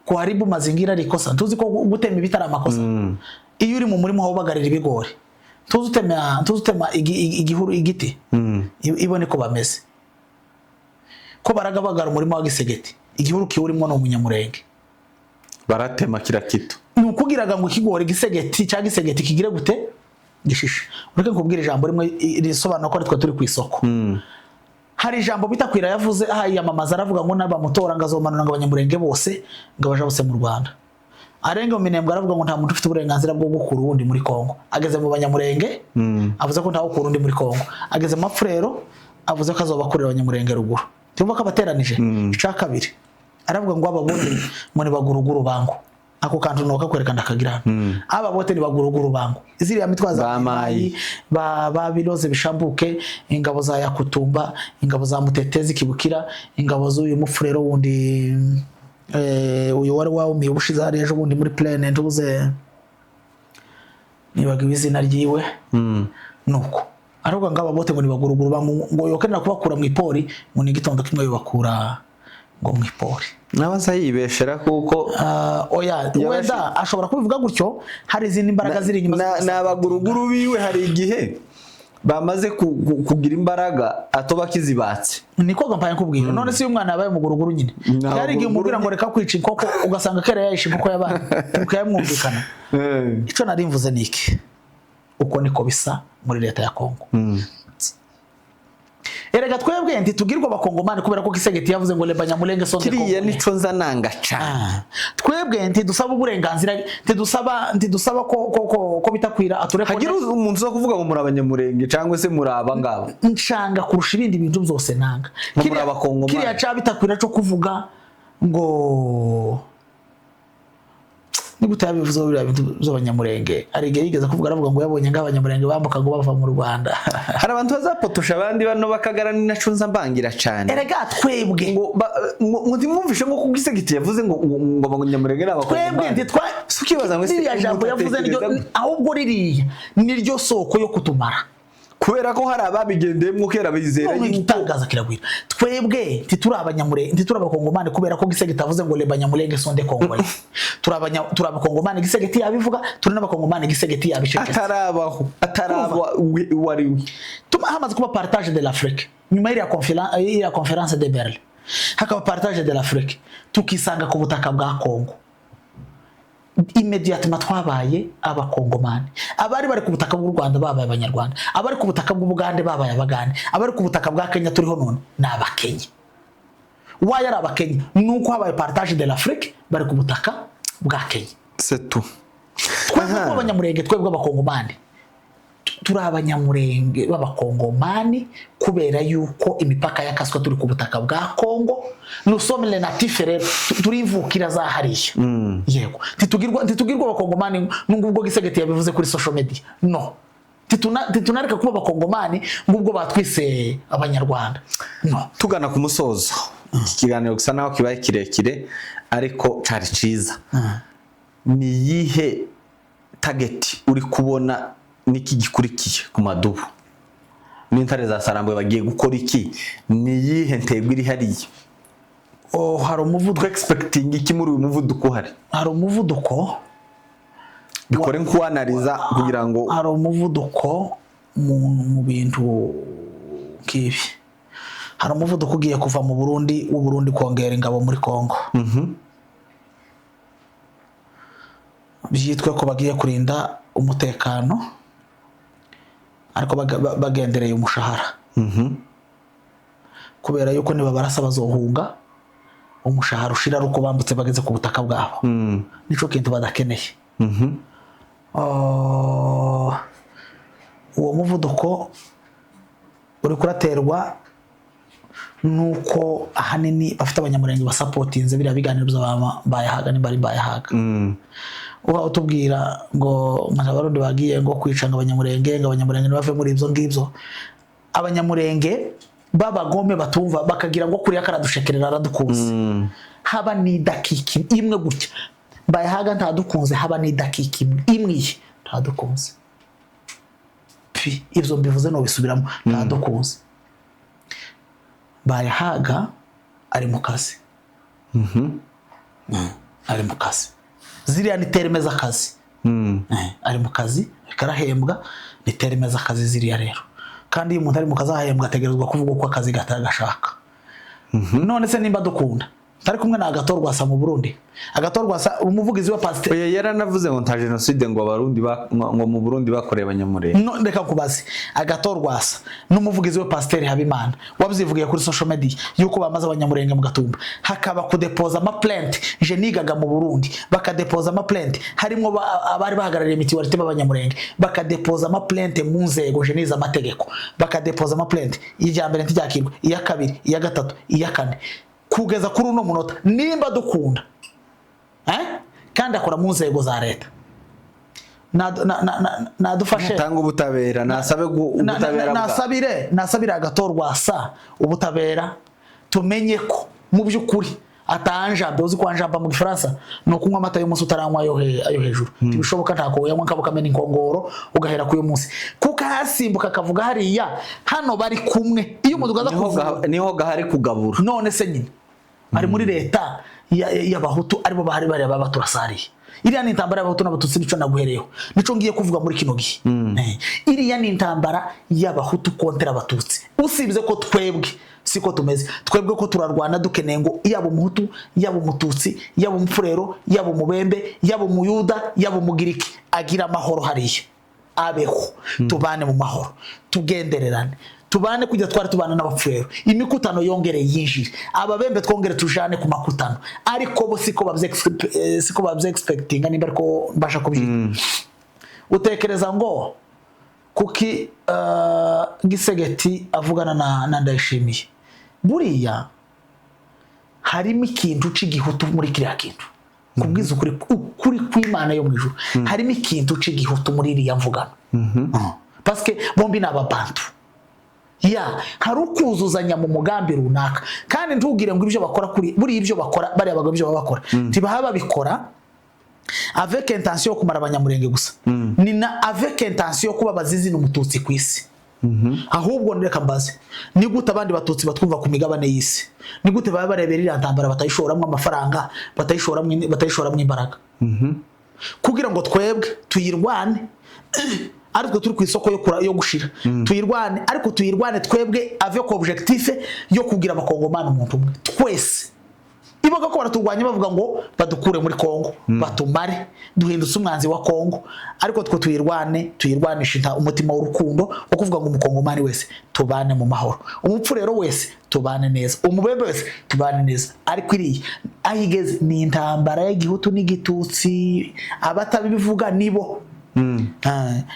kuharibu mazingira ari ikosa tuzi ko gutema ibitari amakosa iyo uri mu murimo aho bagarira ibigori tuzutema igihuru igiti ibone ko bameze ko baragabagara umurimo wa Gisegeti igihuru kiwurimo no umunyamurenge baratema kirakito nukugiraga ngo ikigori gisegeti cyangwa isegeti kigire gute gishishe. Ureke kubwira ijambo rimwe risobanura ko ari twe turi ku isoko. Hari ijambo bitakwira yavuze yamamaza aravuga ngo nabamutora ngazomanura ngo abanyamurenge bose ngabaje bose mu Rwanda. Arenge mu Minembwe aravuga ngo nta muntu ufite uburenganzira bwo gukura undi muri Kongo. Ageze mu banyamurenge avuze ko nta gukura undi muri Kongo. Ageze mu Mafurero avuze ko azobakurira abanyamurenge ruguru. Tumva ko abateranije ica kabiri aravuga ngo ababote ngo ni baguruguru bangu. Ako kantu no kakwerekana kagira aba bote ni baguruguru bangu. Iziriya mitwaza bamayi ba biroze bishambuke ingabo za Yakutumba ingabo za Mutetezi Kibukira ingabo z'uyu Mufurero wundi uyu wari wawumiye ubushize hari ejo bundi muri plane ntuze nibaga izina ryiwe nuko aravuga ngo aba bote ngo ni baguruguru bangu ngo yokenera kubakura mu ipori ngo ni gitondo kimwe yobakura ngo mu ipori. Nabaza yibeshera kuko oya wenda ashobora kubivuga gutyo hari izindi imbaraga ziri inyuma n'abaguruguru biwe hari igihe bamaze kugira imbaraga atoba kizibatse niko gampaye kubwira none si umwana yabaye umuguruguru nyine yari igihe umubwira ngo reka kwica inkoko ugasanga kera yayishe inkoko y'abana ukayamwumvikana ico nari mvuze niki uko niko bisa muri leta ya Kongo. Erega twebwe ntitugirwa abakongomani kubera ko Kisegeti yavuze ngo lebanyamulenge sonde Kongo. Kiriya nico nzananga cyane. Twebwe ntidusaba uburenganzira ntidusaba ko bitakwira atureko. Hagira umuntu zo kuvuga ngo muri abanyamurenge cyangwa se muri abangabo. Nshanga kurusha ibindi bintu byose nanga. Kiriya cha bitakwira cyo kuvuga ngo nigute yabivuze biriya bintu by'abanyamurenge arige yigeze kuvuga aravuga ngo yabonye ng'abanyamurenge bambuka ngo bava mu Rwanda. Hari abantu bazapotosha abandi bano bakagarana n'acunza mbangira cyane. Erega twebwe ngo ndimwumvishe ngo kugisegiti yavuze ngo abanyamurenge twebwe sukibaza ngo iriya jambo yavuze niryo ahubwo ririya niryo soko yo kutumara kubera ko hari ababigendeyemo kera bizera igitangaza kiragwira. Twebwe ntituri abanyamurenge ntituri abakongomani kubera ko Gisegeti avuze ngo lebanyamurenge sonde Kongo. Turi abakongomani Gisegeti yabivuga turi n'abakongomani Gisegeti yabisheke atarabaho wari hamaze kuba partage de l'Afrique nyuma ya conference de Berlin hakaba partage de l'Afrique tukisanga ku butaka bwa Kongo. Immédiatement twabaye abakongomani abari bari ku butaka bw'u Rwanda babaye abanyarwanda abari ku butaka bw'Ubugande babaye abagande abari ku butaka bwa Kenya turiho none n'abakenya waya abakenya nuko habaye partage de l'Afrique bari ku butaka bwa Kenya c'est tout. Twebwe abanyamurenge twebwe abakongomani turi abanyamurenge b'abakongomani kubera yuko imipaka yakaswa turi ku butaka bwa Kongo nous sommes les natifs turivukira za hariya yego titugirwa abakongomani ngubwo Gisegeti yabivuze kuri social media no titunareka kuba abakongomani ngubwo batwise abanyarwanda no. Tugana ku musozo ikiganiro gusa naho kibaye kirekire ariko cari ciza ni yihe target uri kubona niki gikurikiye ku madubu n'intare za Sarambwe bagiye gukora iki ni yihe ntego iri hariya hari umuvuduko expecting iki muri uyu muvuduko hari umuvuduko bikore nkuanaliza kugira ngo hari umuvuduko mu bintu kibi hari umuvuduko ugiye kuva mu Burundi kongera ingabo muri Kongo byitwa ko bagiye kurinda umutekano ariko bagendereye umushahara kubera yuko niba barasa bazohunga umushahara ushira ruko bambutse bageze ku butaka bwabo nico kintu badakeneye uwo muvuduko uri kuraterwa nuko ahanini bafite abanyamurenge basupportinze biriya biganiro by'abayahaga nimbari bayahaga uba utubwira ngo abarundi bagiye ngo kwicanga abanyamurenge bave muri ibyo ngibyo abanyamurenge babagome batumva bakagira ngo kuriya karadushekerera aradukunze haba ni dakiki imwe gutya bayahaga ntadukunze haba ni dakiki imwe ntadukunze ibyo mbivuze no bisubiramo ntadukunze bayahaga ari mu kazi ari mu kazi ziriya ni terme z'akazi ari mu kazi karahembwa ni terme z'akazi ziriya rero kandi iyo umuntu ari mu kazi ahembwa ategerezwa kuvuga uko akazi gatagashaka none se nimba dukunda tari kumwe na Agatorwasa mu Burundi. Agatorwasa umuvugizi wa pasteur oya yaranavuze ngo nta genocide ngo abarundi ngo mu Burundi bakoreye abanyamurenge. no ndeka kubazi Agatorwasa n'umuvugizi wa pasteur Habimana wabyivugiye kuri social media yuko bamaze abanyamurenge mu Gatumba, hakaba kudepoza ama plainte je nigaga mu Burundi bakadepoza ama plainte harimo abari bahagarariye mitiwalite b'abanyamurenge bakadepoza ama plainte mu nzego je niza amategeko bakadepoza ama plainte ijambere ntijyakirwa iya kabiri iya gatatu iya kane kugeza kuri uno munota nimba dukunda kandi akora mu nzego za leta nadufashe tanga ubutabera nasabe ubutabera nasabira Agatorwasa ubutabera tumenye ko mu byukuri atanjambe uzi kwanjamba mu Gifaransa no kunywa amata y'umunsi utaranywa ayo hejuru tibishoboka ntako yanywa kabukamena inkongoro ugahera ku y'umunsi kuko hasimbuka kavuga hariya hano bari kumwe iyo umudugaza kuvuga niho gahari kugabura none se nyine ari muri leta y'abahutu aribo bahari bari baturasariye iriya ni intambara y'abahutu n'abatutsi nico naguhereyeho nico ngiye kuvuga muri kino gihe iriya ni intambara y'abahutu kontra abatutsi usibye ko twebwe siko tumeze twebwe ko turarwana dukeneye ngo yaba umuhutu yaba umututsi yaba umufurero yaba umubembe yaba umuyuda yaba umugiriki agira amahoro hariya abeho tubane mu mahoro tugendererane tubane kujya twari tubana n'abafurero imikutano yongereye yinjire ababembe twongere tujane ku makutano ariko bo siko babye expecting nimba ariko mbasha kubyita utekereza ngo kuki Gisegeti avugana na Ndayishimiye buriya harimo ikintu c'igihutu muri kiriya kintu kubwiza ukuri kw'Imana yo mu ijuru harimo ikintu c'igihutu muri iriya mvugano parce que bombi n'ababantu hari ukuzuzanya mu mugambi runaka kandi ntugire ngo ibyo bakora buri ibyo bakora bari abagabo ibyo bakora tibaha babikora avec intention yo kumara abanyamurenge gusa ni na avec intention yo kuba bazizi n'umututsi kwisi ahubwo ndeka mbaze ni gute abandi batutsi batwumva ku migabane y'isi ni gute baba barebera iriya ntambara batayishoramwe amafaranga batayishoramwe imbaraga kugira ngo twebwe tuyirwane ariko turi ku isoko yo gushira tuyirwane ariko tuyirwane twebwe avec objectif yo kugira abakongomani umuntu umwe twese ibaga ko baraturwanya bavuga ngo badukure muri Kongo batumare duhindutse umwanzi wa Kongo ariko twe tuyirwanisha umutima w'urukundo wo kuvuga ngo umukongomani wese tubane mu mahoro umupfurero wese tubane neza umubembe wese tubane neza ariko iri ahigeze ni intambara y'igihutu n'igitutsi abatabivuga nibo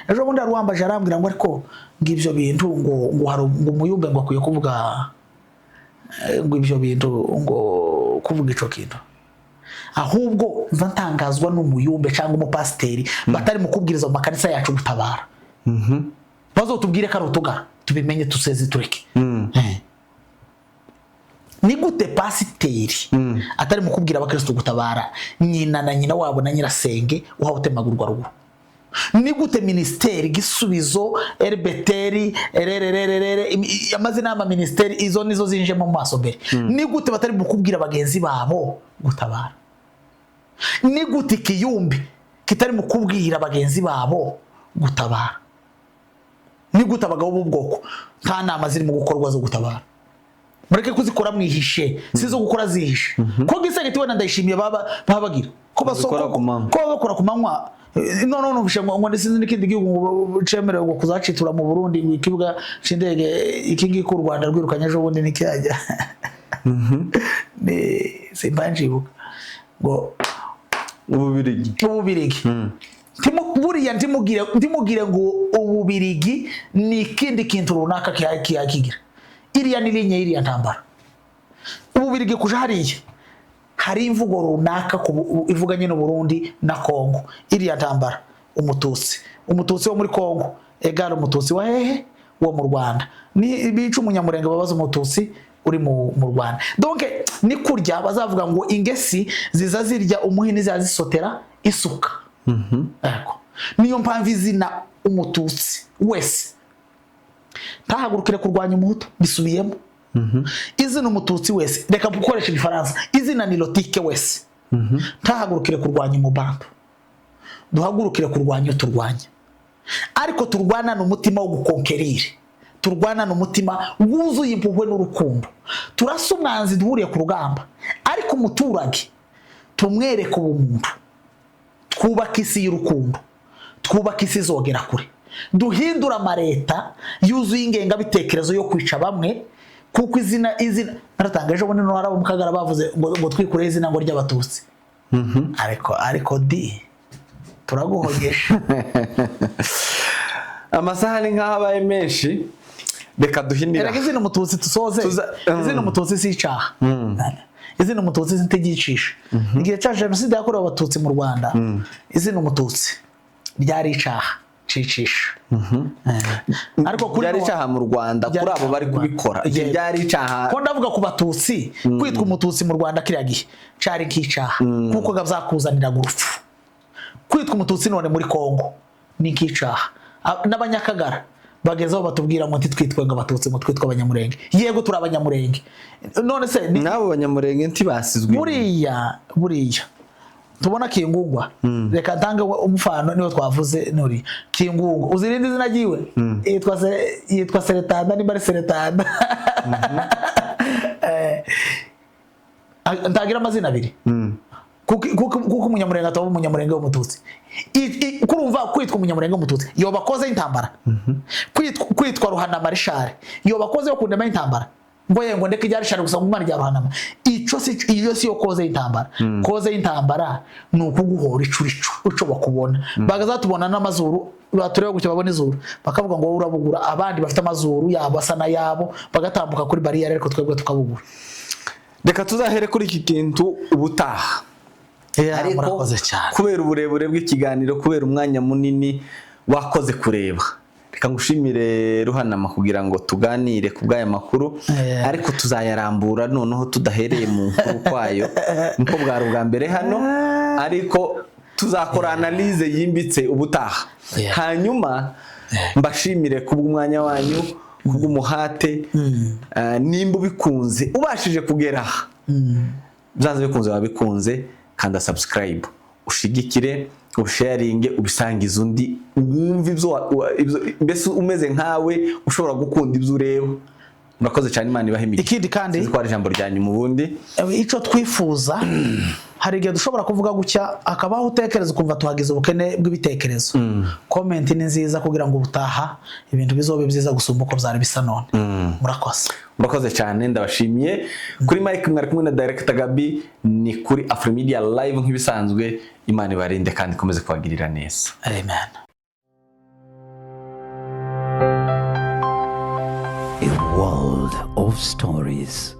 ejo bundi arwambaje arambwira ngo ariko ngivyo bintu ngo hari umuyumbe ngo akwiye kuvuga ngo ibyo bintu ngo kuvuga ico kintu ahubwo mva ntangazwa n'umuyumbe cyangwa umupasiteri batari mu kubwiriza mu makanisa yacu gutabara bazotubwire ko ari utugara tubimenye tuseze tureke ni gute pasiteri atari mu kubwira abakristo gutabara nyina na nyina wabo na nyirasenge uhawe utemagurwa ruguru ni gute ministeri gisubizo RBTeri amazina y'ama ministeri izo nizo zinje mu maso mbere ni gute batari bukubwira abagenzi babo gutabara ni gute kiyumbi kitari mu kubwira abagenzi babo gutabara ni gute abagabo b'ubwoko nta nama ziri mu gukorwa zo gutabara mureke kuzikora mwihishe sizo gukora zihishe ko Gisegeti we na Ndayishimiye babagira ko basoko ko bakora kumanywa no bishango ngo ndisize n'ikindi gihugu cemere ngo kuzacitura mu Burundi ikibuga c'indege ikingi ku Rwanda rwirukanye ejo bundi nikijya ne simbanjibuka ngo ububirigi buriya ndimugire ngo ububirigi ni ikindi kintu runaka kiyakigira iriya ni linye iriya ntambara ububirigi kuja hariya hari imvugo runaka ivuganye no Burundi na Kongo iriya ntambara umututsi wo muri Kongo egara umututsi wa hehe wo mu Rwanda ni bica umunyamurenge babaza umututsi uri mu Rwanda donc ni kurya bazavuga ngo ingesi ziza zirya umuhini zazisotera isuka yego niyo mpamvu izina umututsi wese ntahagurukire kurwanya umuhutu bisubiyemo izina umututsi wese reka gukoresha igifaransa izina ni lotike wese ntahagurukire kurwanya umubantu duhagurukire kurwanya turwanya ariko turwana n'umutima wo gukonkerire turwana n'umutima wuzuye impuhwe n'urukundo turasa umwanzi duhuriye ku rugamba ariko umuturage tumwereke ubumuntu, twubaka isi y'urukundo, twubaka isi izogera kure, duhindura amareta yuzuye ingengabitekerezo yo kwica bamwe, kuko izina naratangaje ubundi no harabo mukagara bavuze ngo twikure izina ngo ry'abatutsi. ariko turaguhogesha. Amasaha ni nk'abaye menshi, reka duhinira. Erega izina umututsi tusoze, izina umututsi si icaha. Izina umututsi sintigicisha. Igihe cya jenoside yakorewe abatutsi mu Rwanda, izina umututsi ryari icaha cicisha. Ariko kuri ryari icaha mu Rwanda kuri abo bari kubikora. Igihe ryari icaha. Ko ndavuga ku batutsi, kwitwa umututsi mu Rwanda kiriya gihe cari nk'icaha, kuko gazakuzanira urupfu. Kwitwa umututsi none muri Kongo ni nk'icaha. N'abanyakagara bagezeho batubwira ngo ntitwitwe ngo abatutsi ngo twitwe abanyamurenge. Yego turi abanyamurenge. None se nabo abanyamurenge ntibasizwe. Buriya tubona Kingungwa, reka ntange umufano niyo twavuze nuri Kingungwa, uzirindi zina giwe yitwa Seretanda, ni bari Seretanda. Ntagira amazina abiri. Kuko umunyamurenge ataba umunyamurenge w'umututsi. Kurumva kwitwa umunyamurenge w'umututsi yoba koze intambara. Kwitwa Ruhana Marishal yoba koze yo kundema intambara. Ngo ndeke ryari shari gusa umwana rya Ruhanama. Iyo si yo koze intambara. Koze intambara ni ukuguhora icurico uco bakubona. Bagazatubona n'amazuru batureba gucyo babone izuru, bakavuga ngo urabugura, abandi bafite amazuru yabo asa na yabo bagatambuka kuri barriere ariko twebwe tukabugura. Reka tuzahere kuri iki kintu ubutaha. Ariko kubera uburebure bw'ikiganiro, kubera umwanya munini wakoze kureba, reka ngushimire Ruhanama kugira ngo tuganire ku bw'aya makuru. Ariko tuzayarambura noneho tudahereye mu nkuru kwayo nko bwari ubwa mbere hano, ariko tuzakora analyse yimbitse ubutaha. Hanyuma mbashimire kubw'umwanya wanyu, kubw'umuhate, nimba bikunze ubashije kugera aha, byanze bikunze wabikunze, kanda subscribe, ushigikire, ubusharinge, ubisangize undi, wumva ibyo mbese umeze nkawe ushobora gukunda ibyo ureba. Murakoze cyane, Imana ibahimike. Ikindi kandi twari ijambo ryanyu mu bundi ico twifuza, hari igihe dushobora kuvuga gutya akabaho utekereza ukumva tuhagize ubukene bw'ibitekerezo. Comment ni nziza kugira ngo ubutaha ibintu bizobe byiza gusumba uko byari bisa none. Murakoze cyane, ndabashimiye. Kuri Mike mwari kumwe na Director Gaby, ni kuri Afrimedia Live nk'ibisanzwe. Imana ibarinde kandi ikomeze kubagirira neza. Amen. A world of stories.